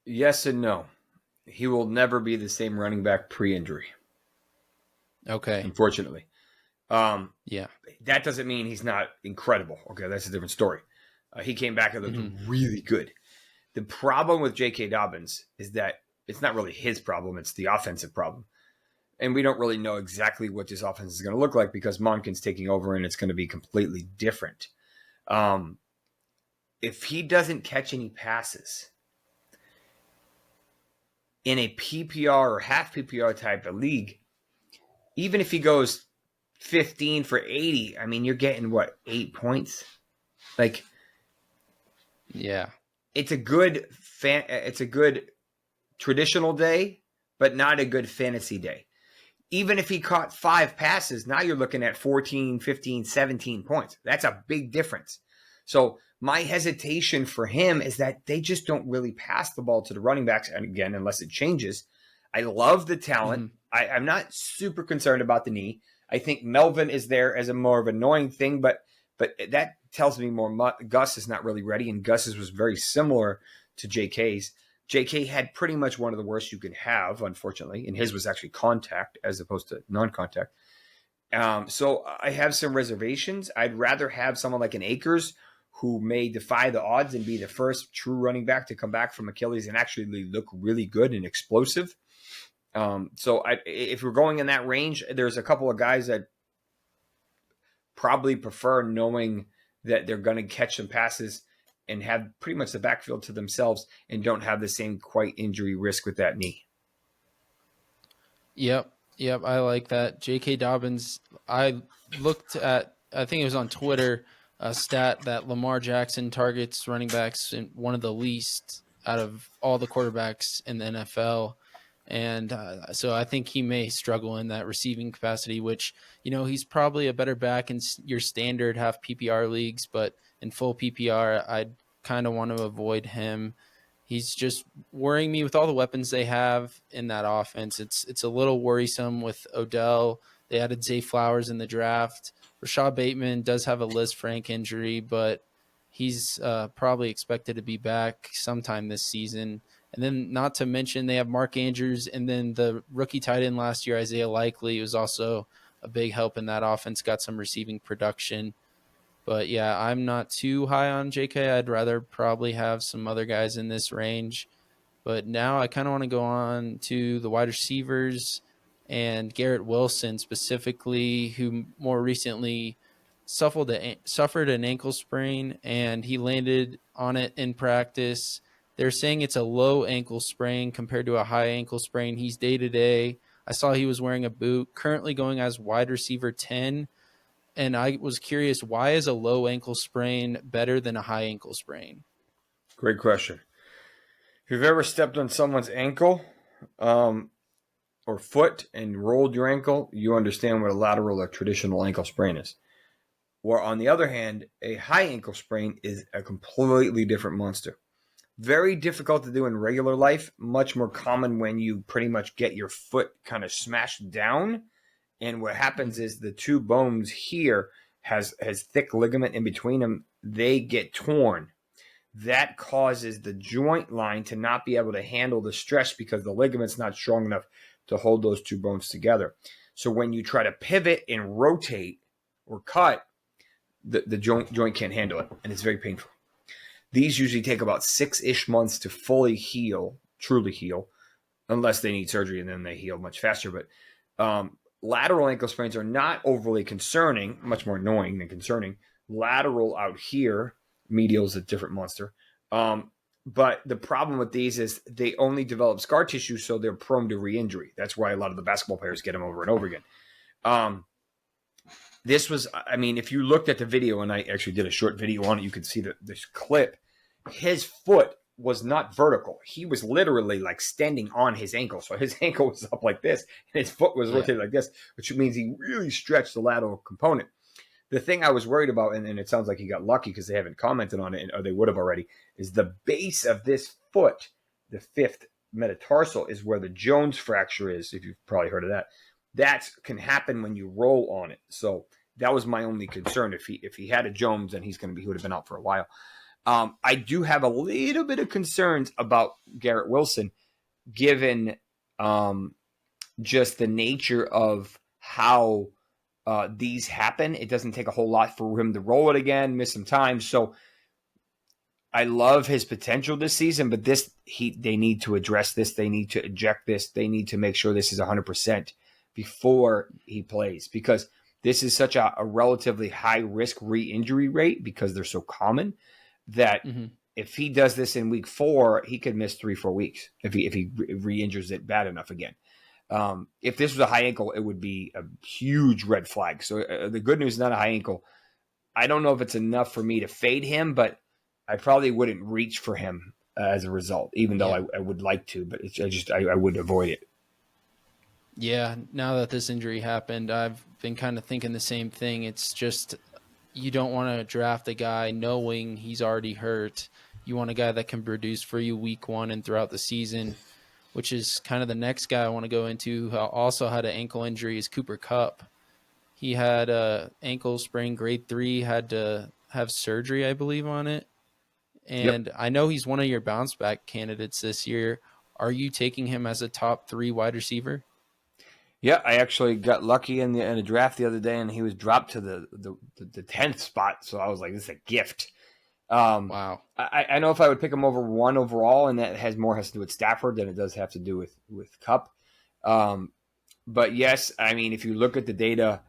[SPEAKER 2] Yes and no. He will never be the same running back pre-injury.
[SPEAKER 1] Okay.
[SPEAKER 2] Unfortunately.
[SPEAKER 1] Yeah.
[SPEAKER 2] That doesn't mean he's not incredible. Okay, that's a different story. He came back and looked really good. The problem with J.K. Dobbins is that it's not really his problem. It's the offensive problem. And we don't really know exactly what this offense is going to look like because Monken's taking over and it's going to be completely different. If he doesn't catch any passes in a PPR or half PPR type of league, even if he goes 15 for 80, I mean, you're getting, 8 points? Like,
[SPEAKER 1] yeah.
[SPEAKER 2] It's a good traditional day, but not a good fantasy day. Even if he caught 5 passes, now you're looking at 14, 15, 17 points. That's a big difference. So my hesitation for him is that they just don't really pass the ball to the running backs. And again, unless it changes, I love the talent. I'm not super concerned about the knee. I think Melvin is there as a more of an annoying thing, but that tells me more Gus is not really ready, and Gus's was very similar to JK's. JK had pretty much one of the worst you could have, unfortunately, and his was actually contact as opposed to non-contact. So I have some reservations. I'd rather have someone like an Akers who may defy the odds and be the first true running back to come back from Achilles and actually look really good and explosive. So if we're going in that range, there's a couple of guys that probably prefer knowing that they're going to catch some passes and have pretty much the backfield to themselves and don't have the same quite injury risk with that knee.
[SPEAKER 1] Yep, I like that. J.K. Dobbins, I think it was on Twitter, a stat that Lamar Jackson targets running backs in one of the least out of all the quarterbacks in the NFL. And so I think he may struggle in that receiving capacity, which, he's probably a better back in your standard half PPR leagues, but in full PPR, I'd kind of want to avoid him. He's just worrying me with all the weapons they have in that offense. It's a little worrisome with Odell. They added Zay Flowers in the draft. Rashad Bateman does have a Liz Frank injury, but he's probably expected to be back sometime this season. And then not to mention they have Mark Andrews, and then the rookie tight end last year, Isaiah Likely, was also a big help in that offense, got some receiving production. But yeah, I'm not too high on JK. I'd rather probably have some other guys in this range. But now I kind of want to go on to the wide receivers and Garrett Wilson specifically, who more recently suffered an ankle sprain, and he landed on it in practice. They're saying it's a low ankle sprain compared to a high ankle sprain. He's day-to-day. I saw he was wearing a boot, currently going as wide receiver 10. And I was curious, why is a low ankle sprain better than a high ankle sprain?
[SPEAKER 2] Great question. If you've ever stepped on someone's ankle or foot and rolled your ankle, you understand what a lateral or traditional ankle sprain is. Or on the other hand, a high ankle sprain is a completely different monster. Very difficult to do in regular life, much more common when you pretty much get your foot kind of smashed down. And what happens is the two bones here has thick ligament in between them. They get torn. That causes the joint line to not be able to handle the stress because the ligament's not strong enough to hold those two bones together. So when you try to pivot and rotate or cut, the joint can't handle it, and it's very painful. These usually take about 6-ish months to fully heal, truly heal, unless they need surgery, and then they heal much faster. But lateral ankle sprains are not overly concerning, much more annoying than concerning. Lateral out here, medial is a different monster. But the problem with these is they only develop scar tissue, so they're prone to re-injury. That's why a lot of the basketball players get them over and over again. This was, if you looked at the video, and I actually did a short video on it, you could see this clip. His foot was not vertical. He was literally like standing on his ankle. So his ankle was up like this, and his foot was rotated like this, which means he really stretched the lateral component. The thing I was worried about, and it sounds like he got lucky because they haven't commented on it, or they would have already, is the base of this foot, the fifth metatarsal, is where the Jones fracture is, if you've probably heard of that. That can happen when you roll on it. So that was my only concern. If he had a Jones, then he would have been out for a while. I do have a little bit of concerns about Garrett Wilson, given just the nature of how these happen. It doesn't take a whole lot for him to roll it again, miss some time. So I love his potential this season, but they need to address this. They need to eject this. They need to make sure this is 100% before he plays, because this is such a relatively high risk re-injury rate because they're so common that if he does this in week 4, he could miss 3-4 weeks if he re-injures it bad enough again. If this was a high ankle, it would be a huge red flag. So the good news is not a high ankle. I don't know if it's enough for me to fade him, but I probably wouldn't reach for him as a result, even though I would like to, but I would avoid it.
[SPEAKER 1] Yeah, now that this injury happened, I've been kind of thinking the same thing. It's just you don't want to draft a guy knowing he's already hurt. You want a guy that can produce for you week 1 and throughout the season, which is kind of the next guy I want to go into who also had an ankle injury is Cooper Kupp. He had a ankle sprain grade 3, had to have surgery, I believe, on it. And I know he's one of your bounce back candidates this year. Are you taking him as a top 3 wide receiver?
[SPEAKER 2] Yeah, I actually got lucky in the draft the other day, and he was dropped to the 10th spot. So I was like, this is a gift.
[SPEAKER 1] Wow.
[SPEAKER 2] I know if I would pick him over 1 overall, and that has to do with Stafford than it does have to do with Kupp. But yes, if you look at the data,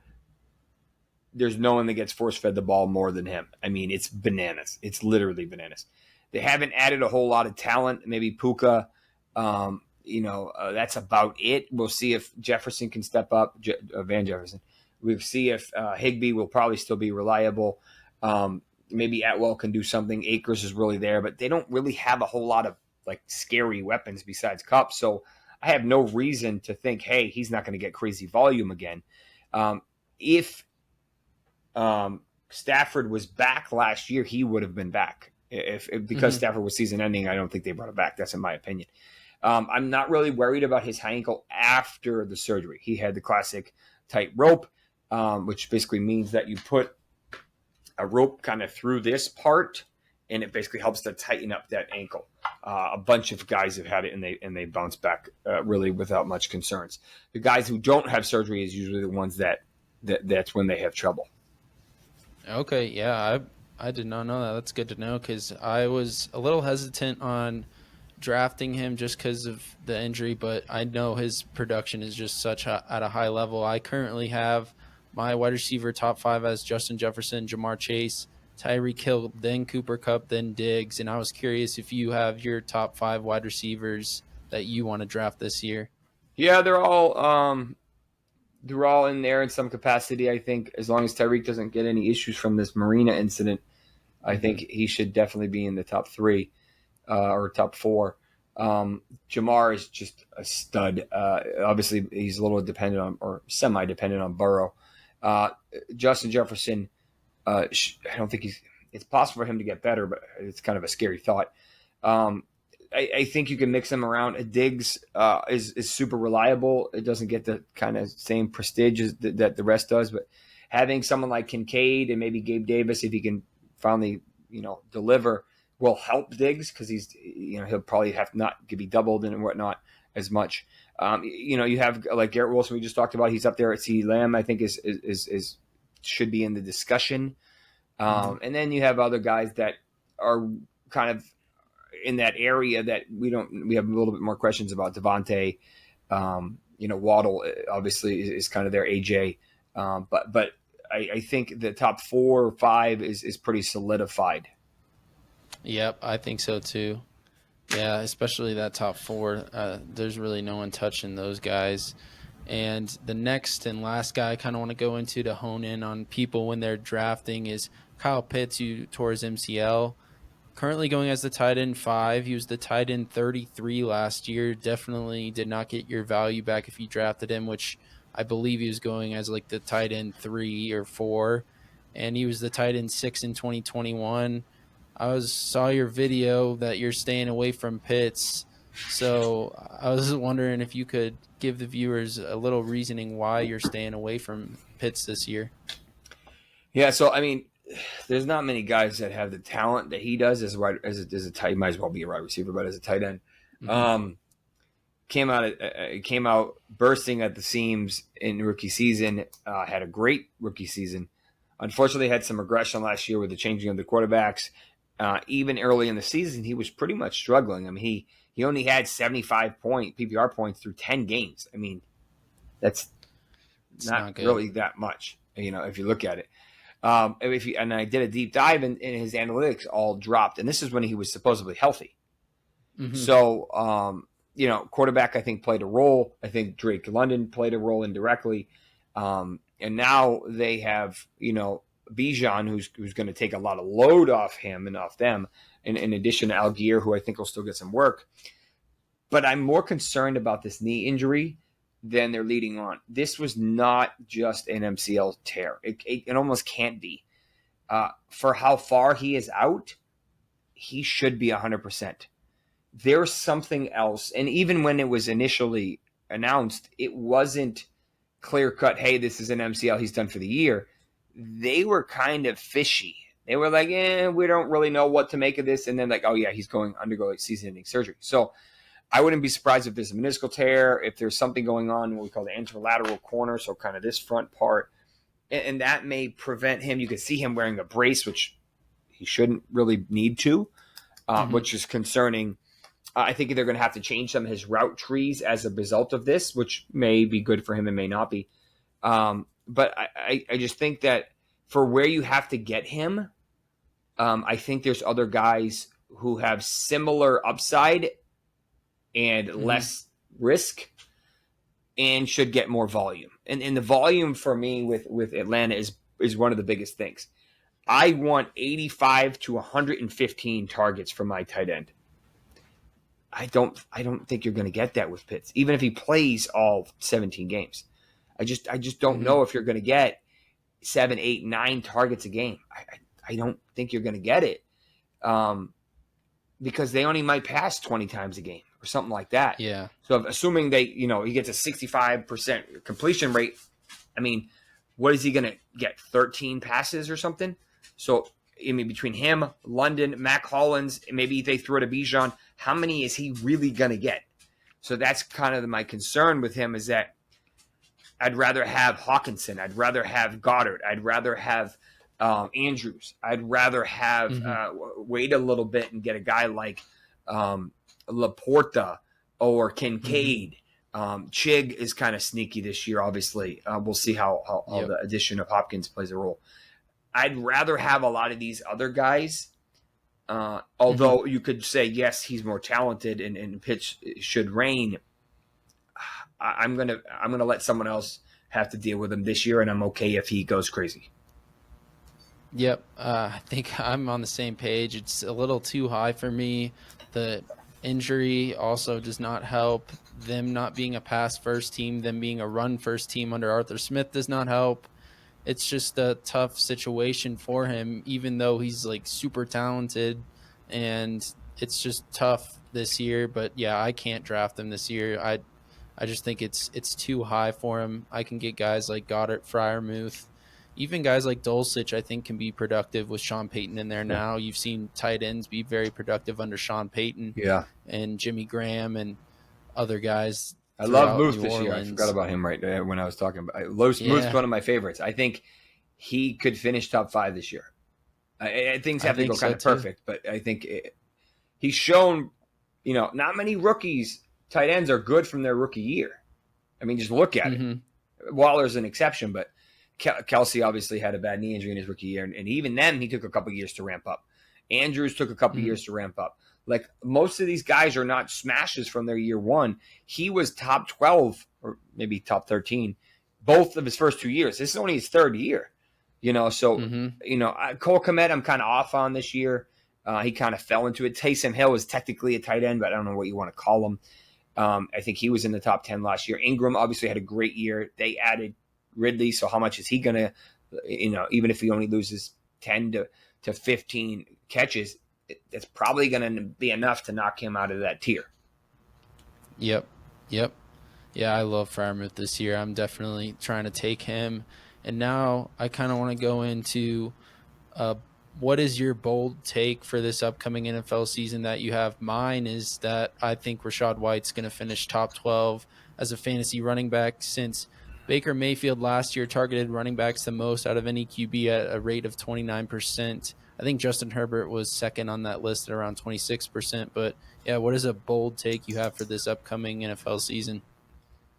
[SPEAKER 2] there's no one that gets force-fed the ball more than him. It's bananas. It's literally bananas. They haven't added a whole lot of talent. Maybe Puka. That's about it. We'll see if Jefferson can step up, Van Jefferson. We'll see if Higbee will probably still be reliable. Maybe Atwell can do something. Akers is really there, but they don't really have a whole lot of like scary weapons besides Kupp. So I have no reason to think, hey, he's not going to get crazy volume again. If Stafford was back last year, he would have been back. If because Stafford was season ending, I don't think they brought him back. That's in my opinion. I'm not really worried about his high ankle after the surgery. He had the classic tight rope, which basically means that you put a rope kind of through this part, and it basically helps to tighten up that ankle. A bunch of guys have had it, and they bounce back really without much concerns. The guys who don't have surgery is usually the ones that's when they have trouble.
[SPEAKER 1] Okay, yeah, I did not know that. That's good to know because I was a little hesitant on drafting him just because of the injury, but I know his production is just at a high level. I currently have my wide receiver top 5 as Justin Jefferson, Jamar Chase, Tyreek Hill, then Cooper Kupp, then Diggs. And I was curious if you have your top 5 wide receivers that you want to draft this year.
[SPEAKER 2] Yeah, they're all in there in some capacity. I think as long as Tyreek doesn't get any issues from this Marina incident, I think he should definitely be in the top 3 or top 4. Jamar is just a stud. Obviously, he's a little dependent on or semi-dependent on Burrow. Justin Jefferson, I don't think it's possible for him to get better, but it's kind of a scary thought. I think you can mix them around. Diggs is super reliable. It doesn't get the kind of same prestige that the rest does, but having someone like Kincaid and maybe Gabe Davis, if he can finally deliver, will help Diggs because he'll probably have not be doubled and whatnot as much. You have like Garrett Wilson we just talked about. He's up there at CeeDee Lamb. I think is should be in the discussion. And then you have other guys that are kind of in that area that we have a little bit more questions about. Javonte, Waddle obviously is kind of their AJ. But I think the top 4 or 5 is pretty solidified.
[SPEAKER 1] Yep, I think so too. Yeah, especially that top 4. There's really no one touching those guys. And the next and last guy I kind of want to go into to hone in on people when they're drafting is Kyle Pitts, who tore his MCL. Currently going as the tight end 5. He was the tight end 33 last year. Definitely did not get your value back if you drafted him, which I believe he was going as like the tight end 3 or 4. And he was the tight end 6 in 2021. I saw your video that you're staying away from Pitts. So I was wondering if you could give the viewers a little reasoning why you're staying away from Pitts this year.
[SPEAKER 2] Yeah, so I mean, there's not many guys that have the talent that he does as a tight. He might as well be a wide receiver, but as a tight end, came out bursting at the seams in rookie season. Had a great rookie season. Unfortunately, had some regression last year with the changing of the quarterbacks. Even early in the season, he was pretty much struggling. I mean, he only had 75 PPR points through 10 games. I mean, that's not really that much, if you look at it. And I did a deep dive, and his analytics all dropped. And this is when he was supposedly healthy. Mm-hmm. So, quarterback, I think, played a role. I think Drake London played a role indirectly. And now they have, Bijan, who's going to take a lot of load off him and off them, in addition to Algier, who I think will still get some work. But I'm more concerned about this knee injury than they're leading on. This was not just an MCL tear. It almost can't be. For how far he is out, he should be 100%. There's something else. And even when it was initially announced, it wasn't clear-cut, hey, this is an MCL, he's done for the year. They were kind of fishy. They were like, we don't really know what to make of this. And then like, oh, yeah, he's going to undergo season-ending surgery. So I wouldn't be surprised if there's a meniscal tear, if there's something going on in what we call the anterolateral corner, so kind of this front part. And that may prevent him. You could see him wearing a brace, which he shouldn't really need to, which is concerning. I think they're going to have to change some of his route trees as a result of this, which may be good for him and may not be. But I just think that for where you have to get him, I think there's other guys who have similar upside and less risk and should get more volume. And the volume for me with Atlanta is one of the biggest things. I want 85 to 115 targets from my tight end. I don't think you're going to get that with Pitts, even if he plays all 17 games. I just don't know if you're going to get 7, 8, 9 targets a game. I don't think you're going to get it, because they only might pass 20 times a game or something like that.
[SPEAKER 1] Yeah.
[SPEAKER 2] So assuming he gets a 65% completion rate, I mean, what is he going to get? 13 passes or something? So, I mean, between him, London, Mac Hollins, maybe they throw it to Bijan, how many is he really going to get? So that's kind of my concern with him, is that I'd rather have Hawkinson. I'd rather have Goddard. I'd rather have Andrews. I'd rather have wait a little bit and get a guy like Laporta or Kincaid. Chig is kind of sneaky this year, obviously. We'll see how the addition of Hopkins plays a role. I'd rather have a lot of these other guys, although you could say, yes, he's more talented and pitch should reign. I'm gonna let someone else have to deal with him this year, and I'm okay if he goes crazy.
[SPEAKER 1] Yep, I think I'm on the same page. It's a little too high for me. The injury also does not help. Them not being a pass-first team, them being a run-first team under Arthur Smith does not help. It's just a tough situation for him, even though he's like super talented, and it's just tough this year. But yeah, I can't draft him this year. I just think it's too high for him. I can get guys like Goddard, Freiermuth, even guys like Dulcich, I think, can be productive with Sean Payton in there now. You've seen tight ends be very productive under Sean Payton and Jimmy Graham and other guys.
[SPEAKER 2] I love Muth this year. I forgot about him right there when I was talking about Muth's one of my favorites. I think he could finish top 5 this year. Things have to go kind of perfect, but I think he's shown, not many rookies, tight ends are good from their rookie year. I mean, just look at it. Waller's an exception, but Kelsey obviously had a bad knee injury in his rookie year, and even then he took a couple years to ramp up. Andrews took a couple years to ramp up. Like, most of these guys are not smashes from their year one. He was top 12 or maybe top 13 both of his first 2 years. This is only his third year, So, Cole Kmet I'm kind of off on this year. He kind of fell into it. Taysom Hill is technically a tight end, but I don't know what you want to call him. I think he was in the top 10 last year. Ingram obviously had a great year. They added Ridley, so how much is he going to, even if he only loses 10 to 15 catches, it's probably going to be enough to knock him out of that tier.
[SPEAKER 1] Yep. Yeah, I love Freiermuth this year. I'm definitely trying to take him. And now I kind of want to go into what is your bold take for this upcoming NFL season that you have? Mine is that I think Rachaad White's going to finish top 12 as a fantasy running back, since Baker Mayfield last year targeted running backs the most out of any QB at a rate of 29%. I think Justin Herbert was second on that list at around 26%. But yeah, what is a bold take you have for this upcoming NFL season?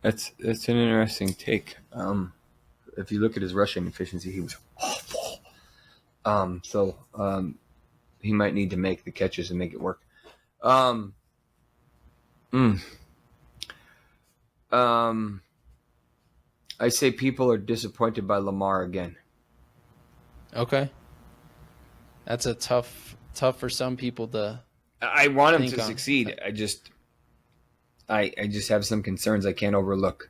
[SPEAKER 2] That's an interesting take. If you look at his rushing efficiency, he was awful. So he might need to make the catches and make it work. I say people are disappointed by Lamar again.
[SPEAKER 1] Okay. That's a tough for some people to.
[SPEAKER 2] I want him to succeed. I just have some concerns I can't overlook.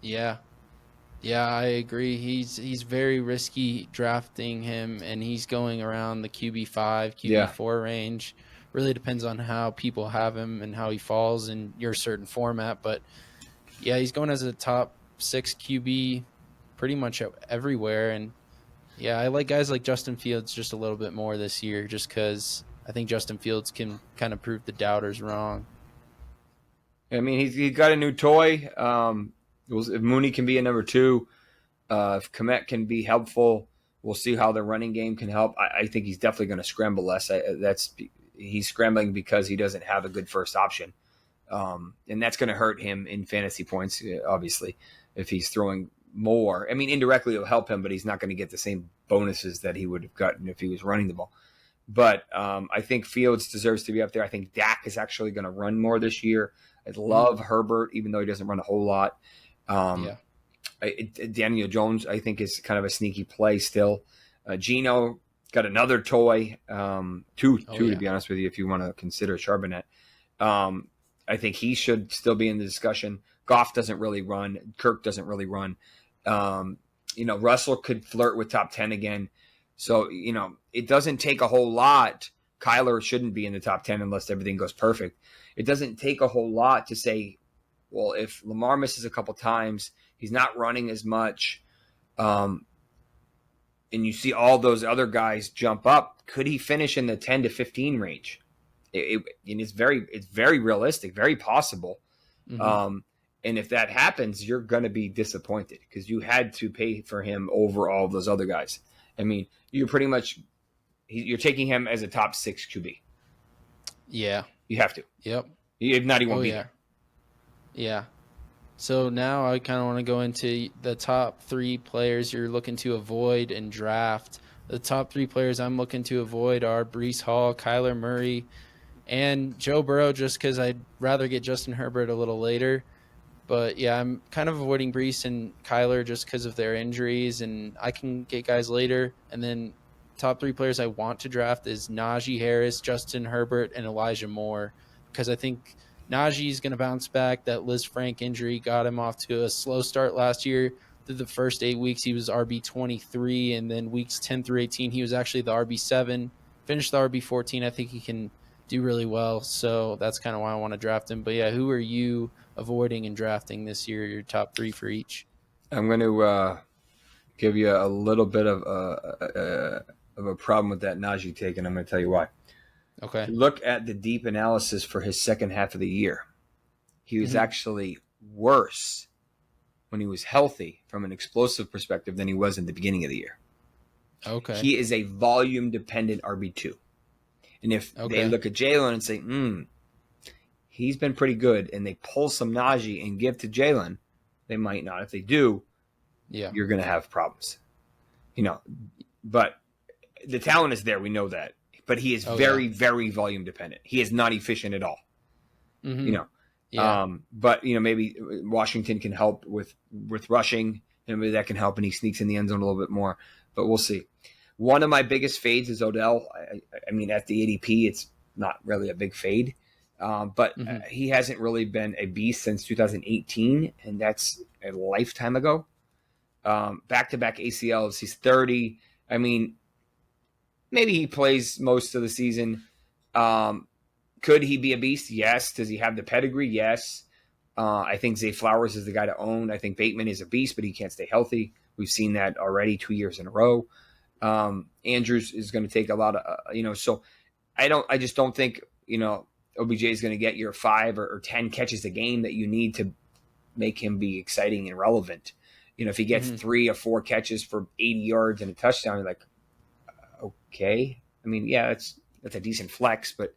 [SPEAKER 1] Yeah, I agree. He's very risky drafting him, and he's going around the QB5, QB4 range. Really depends on how people have him and how he falls in your certain format. But yeah, he's going as a top 6 QB pretty much everywhere. And yeah, I like guys like Justin Fields just a little bit more this year, just because I think Justin Fields can kind of prove the doubters wrong.
[SPEAKER 2] I mean, he's got a new toy. If Mooney can be a number 2, if Kmet can be helpful, we'll see how the running game can help. I think he's definitely going to scramble less. He's scrambling because he doesn't have a good first option. And that's going to hurt him in fantasy points, obviously, if he's throwing more. I mean, indirectly it'll help him, but he's not going to get the same bonuses that he would have gotten if he was running the ball. But I think Fields deserves to be up there. I think Dak is actually going to run more this year. I love Herbert, even though he doesn't run a whole lot. Daniel Jones, I think, is kind of a sneaky play still. Geno Got another toy, two to
[SPEAKER 1] yeah.
[SPEAKER 2] be honest with you, if you want to consider Charbonnet. I think he should still be in the discussion. Goff doesn't really run. Kirk doesn't really run. Russell could flirt with top 10 again. So, it doesn't take a whole lot. Kyler shouldn't be in the top 10 unless everything goes perfect. It doesn't take a whole lot to say, well, if Lamar misses a couple times, he's not running as much, and you see all those other guys jump up, could he finish in the 10 to 15 range? It's very realistic, very possible.
[SPEAKER 1] Mm-hmm.
[SPEAKER 2] And if that happens, you're going to be disappointed because you had to pay for him over all those other guys. I mean, you're taking him as a top 6 QB.
[SPEAKER 1] Yeah.
[SPEAKER 2] You have to.
[SPEAKER 1] Yep.
[SPEAKER 2] If not, he won't be
[SPEAKER 1] yeah.
[SPEAKER 2] there.
[SPEAKER 1] Yeah. So now I kind of want to go into the top 3 players you're looking to avoid and draft. The top 3 players I'm looking to avoid are Breece Hall, Kyler Murray, and Joe Burrow, just because I'd rather get Justin Herbert a little later. But yeah, I'm kind of avoiding Breece and Kyler just because of their injuries, and I can get guys later. And then top 3 players I want to draft is Najee Harris, Justin Herbert, and Elijah Moore, because I think Najee's going to bounce back. That Liz Frank injury got him off to a slow start last year. Through the first 8 weeks, he was RB23, and then weeks 10 through 18, he was actually the RB7. Finished the RB14. I think he can do really well, so that's kind of why I want to draft him. But yeah, who are you avoiding and drafting this year? Your top 3 for each.
[SPEAKER 2] I'm going to give you a little bit of a problem with that Najee take, and I'm going to tell you why.
[SPEAKER 1] Okay.
[SPEAKER 2] Look at the deep analysis for his second half of the year. He was actually worse when he was healthy from an explosive perspective than he was in the beginning of the year.
[SPEAKER 1] Okay.
[SPEAKER 2] He is a volume-dependent RB2. And if they look at Jalen and say, he's been pretty good, and they pull some Najee and give to Jalen, they might not. If they do, you're going to have problems. But the talent is there. We know that. But he is very, very volume-dependent. He is not efficient at all. But maybe Washington can help with rushing, and maybe that can help, and he sneaks in the end zone a little bit more. But we'll see. One of my biggest fades is Odell. I mean, at the ADP, it's not really a big fade, but he hasn't really been a beast since 2018, and that's a lifetime ago. Back-to-back ACLs. He's 30. I mean, maybe he plays most of the season. Could he be a beast? Yes. Does he have the pedigree? Yes. I think Zay Flowers is the guy to own. I think Bateman is a beast, but he can't stay healthy. We've seen that already 2 years in a row. Andrews is going to take a lot of, so I just don't think, OBJ is going to get your 5 or 10 catches a game that you need to make him be exciting and relevant. If he gets 3 or 4 catches for 80 yards and a touchdown, you're like, okay. I mean, yeah, that's a decent flex, but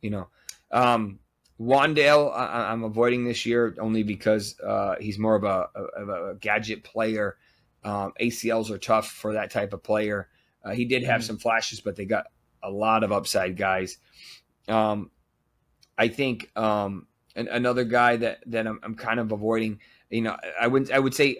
[SPEAKER 2] Wandale, I'm avoiding this year only because he's more of a gadget player. ACLs are tough for that type of player. He did have some flashes, but they got a lot of upside guys. I think another guy that I'm kind of avoiding. I would say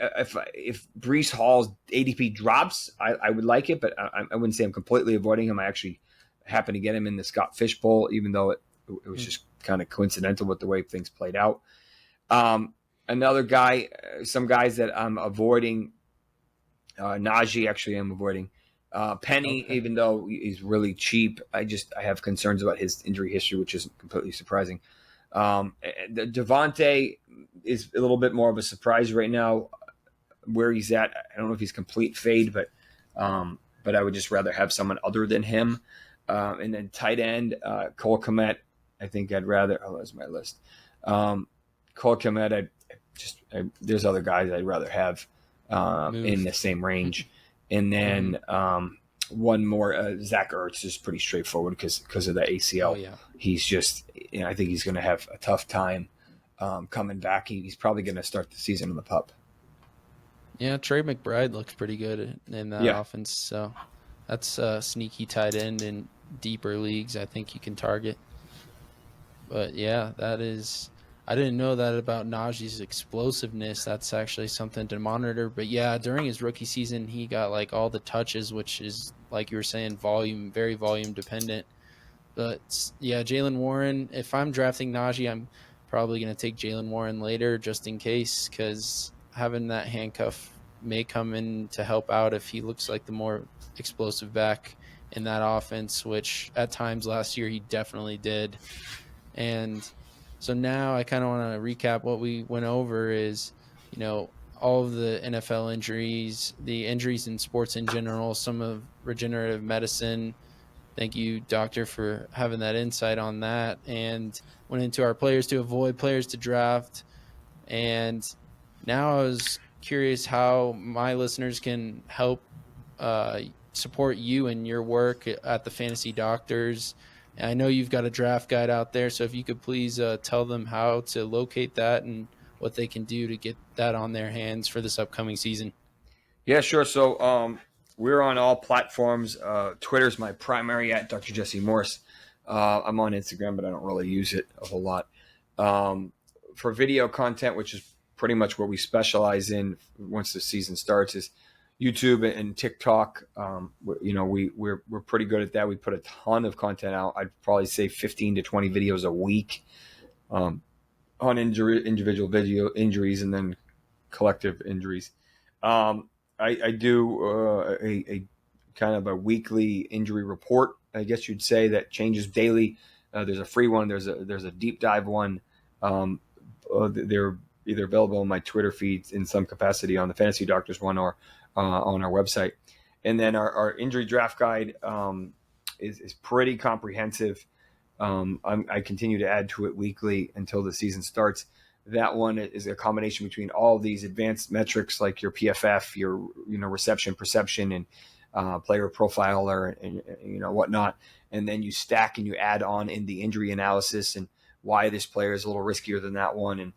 [SPEAKER 2] if Breece Hall's ADP drops, I would like it, but I wouldn't say I'm completely avoiding him. I actually happen to get him in the Scott Fish Bowl, even though it was just kind of coincidental with the way things played out. Another guy, some guys that I'm avoiding. Najee, actually, I'm avoiding. Penny, even though he's really cheap, I have concerns about his injury history, which isn't completely surprising. Javonte is a little bit more of a surprise right now where he's at. I don't know if he's complete fade, but I would just rather have someone other than him. And then tight end, Cole Kmet, I think I'd rather. Oh, that's my list. Cole Kmet, there's other guys I'd rather have in the same range. And then one more, Zach Ertz is pretty straightforward because of the ACL.
[SPEAKER 1] Oh, yeah.
[SPEAKER 2] He's just, I think he's going to have a tough time coming back. He's probably going to start the season on the pup.
[SPEAKER 1] Yeah, Trey McBride looks pretty good in that offense. So that's a sneaky tight end in deeper leagues I think you can target. But yeah, that is – I didn't know that about Najee's explosiveness. That's actually something to monitor. But yeah, during his rookie season, he got like all the touches, which is, like you were saying, volume, very volume dependent. But yeah, Jaylen Warren, if I'm drafting Najee, I'm probably going to take Jaylen Warren later just in case, because having that handcuff may come in to help out if he looks like the more explosive back in that offense, which at times last year he definitely did. And so now I kind of want to recap what we went over is, all of the NFL injuries, the injuries in sports in general, some of regenerative medicine. Thank you, doctor, for having that insight on that. And went into our players to avoid, players to draft. And now I was curious how my listeners can help support you in your work at the Fantasy Doctors. And I know you've got a draft guide out there, so if you could please tell them how to locate that and what they can do to get that on their hands for this upcoming season.
[SPEAKER 2] Yeah, sure. So we're on all platforms. Twitter's my primary at Dr. Jesse Morse. I'm on Instagram, but I don't really use it a whole lot. For video content, which is pretty much what we specialize in once the season starts, is YouTube and TikTok. We're pretty good at that. We put a ton of content out. I'd probably say 15 to 20 videos a week on individual video injuries and then collective injuries. I do a kind of a weekly injury report, I guess you'd say, that changes daily. There's a free one. There's a deep dive one. They're either available on my Twitter feeds in some capacity on the Fantasy Doctors one or on our website. And then our injury draft guide is pretty comprehensive. I continue to add to it weekly until the season starts. That one is a combination between all of these advanced metrics like your PFF, your reception, perception, and player profiler, and whatnot. And then you stack and you add on in the injury analysis and why this player is a little riskier than that one,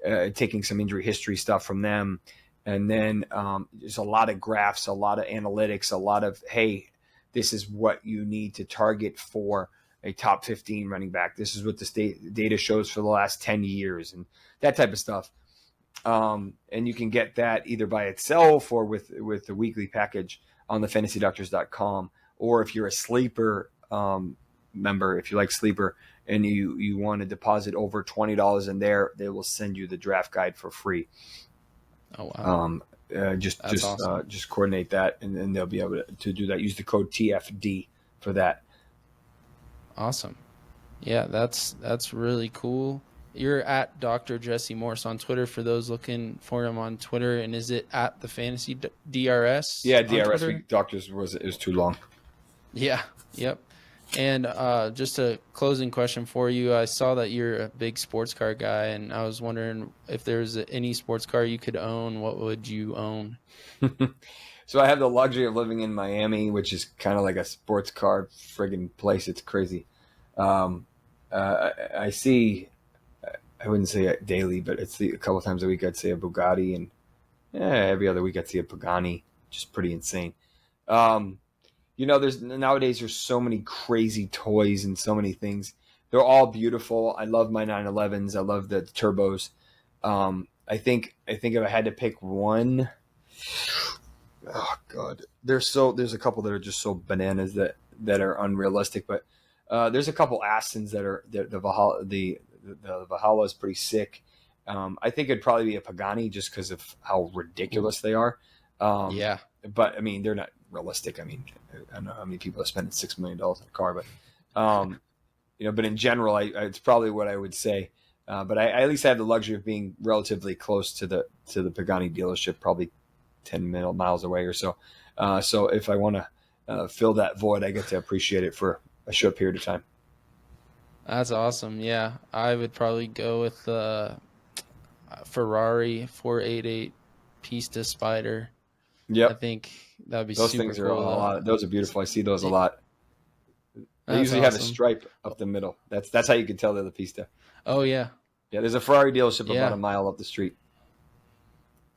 [SPEAKER 2] and taking some injury history stuff from them. And then there's a lot of graphs, a lot of analytics, a lot of, hey, this is what you need to target for a top 15 running back. This is what the data shows for the last 10 years and that type of stuff. And you can get that either by itself or with the weekly package on the fantasydoctors.com. Or if you're a sleeper member, if you like sleeper and you want to deposit over $20 in there, they will send you the draft guide for free.
[SPEAKER 1] Oh, wow.
[SPEAKER 2] Just
[SPEAKER 1] awesome.
[SPEAKER 2] Just coordinate that and they'll be able to do that. Use the code TFD for that.
[SPEAKER 1] Awesome. Yeah, that's really cool. You're at Dr. Jesse Morse on Twitter for those looking for him on Twitter. And is it at the Fantasy DRS?
[SPEAKER 2] Yeah, DRS. Doctors was too long.
[SPEAKER 1] Yeah. Yep. And just a closing question for you. I saw that you're a big sports car guy, and I was wondering if there's any sports car you could own, what would you own?
[SPEAKER 2] So I have the luxury of living in Miami, which is kind of like a sports car friggin' place. It's crazy. I see, I wouldn't say it daily, but a couple times a week I'd see a Bugatti, and every other week I'd see a Pagani, which is pretty insane. Nowadays there's so many crazy toys and so many things. They're all beautiful. I love my 911s. I love the turbos. I think if I had to pick one, oh God, there's a couple that are just so bananas that are unrealistic. But there's a couple Astons that are the Valhalla is pretty sick. I think it'd probably be a Pagani just because of how ridiculous they are.
[SPEAKER 1] Yeah.
[SPEAKER 2] But I mean, they're not realistic. I mean, I don't know how many people are spending $6 million on a car, but but in general, it's probably what I would say. But I at least have the luxury of being relatively close to the Pagani dealership, probably 10 miles away or so. So if I want to fill that void, I get to appreciate it for a short period of time.
[SPEAKER 1] That's awesome. Yeah, I would probably go with Ferrari 488 Pista Spider.
[SPEAKER 2] Yep.
[SPEAKER 1] I think that would be
[SPEAKER 2] those
[SPEAKER 1] super
[SPEAKER 2] things
[SPEAKER 1] cool.
[SPEAKER 2] are a lot. Those are beautiful. I see those a lot. They
[SPEAKER 1] That's
[SPEAKER 2] usually have a
[SPEAKER 1] awesome.
[SPEAKER 2] stripe up the middle. That's how you can tell they're the Pista.
[SPEAKER 1] Oh yeah.
[SPEAKER 2] Yeah, there's a Ferrari dealership
[SPEAKER 1] Yeah.
[SPEAKER 2] about a mile up the street.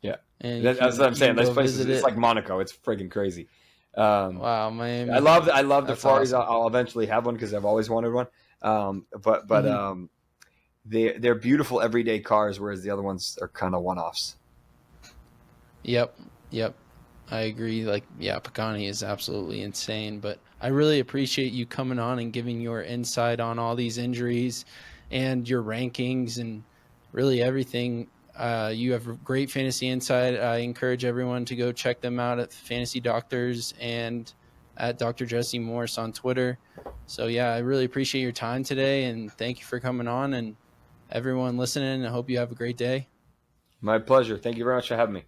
[SPEAKER 2] Yeah,
[SPEAKER 1] And
[SPEAKER 2] that's what I'm saying.
[SPEAKER 1] you
[SPEAKER 2] Those
[SPEAKER 1] go
[SPEAKER 2] places,
[SPEAKER 1] visit
[SPEAKER 2] it's
[SPEAKER 1] it.
[SPEAKER 2] like Monaco. It's friggin' crazy.
[SPEAKER 1] Wow, Miami.
[SPEAKER 2] I love the
[SPEAKER 1] That's
[SPEAKER 2] Ferraris.
[SPEAKER 1] awesome.
[SPEAKER 2] I'll eventually have one because I've always wanted one. they're beautiful everyday cars, whereas the other ones are kind of one-offs.
[SPEAKER 1] Yep. Yep. I agree. Like, yeah, Pagani is absolutely insane, but I really appreciate you coming on and giving your insight on all these injuries and your rankings and really everything. You have great fantasy insight. I encourage everyone to go check them out at Fantasy Doctors and at Dr. Jesse Morse on Twitter. So, yeah, I really appreciate your time today, and thank you for coming on. And everyone listening, I hope you have a great day.
[SPEAKER 2] My pleasure. Thank you very much for having me.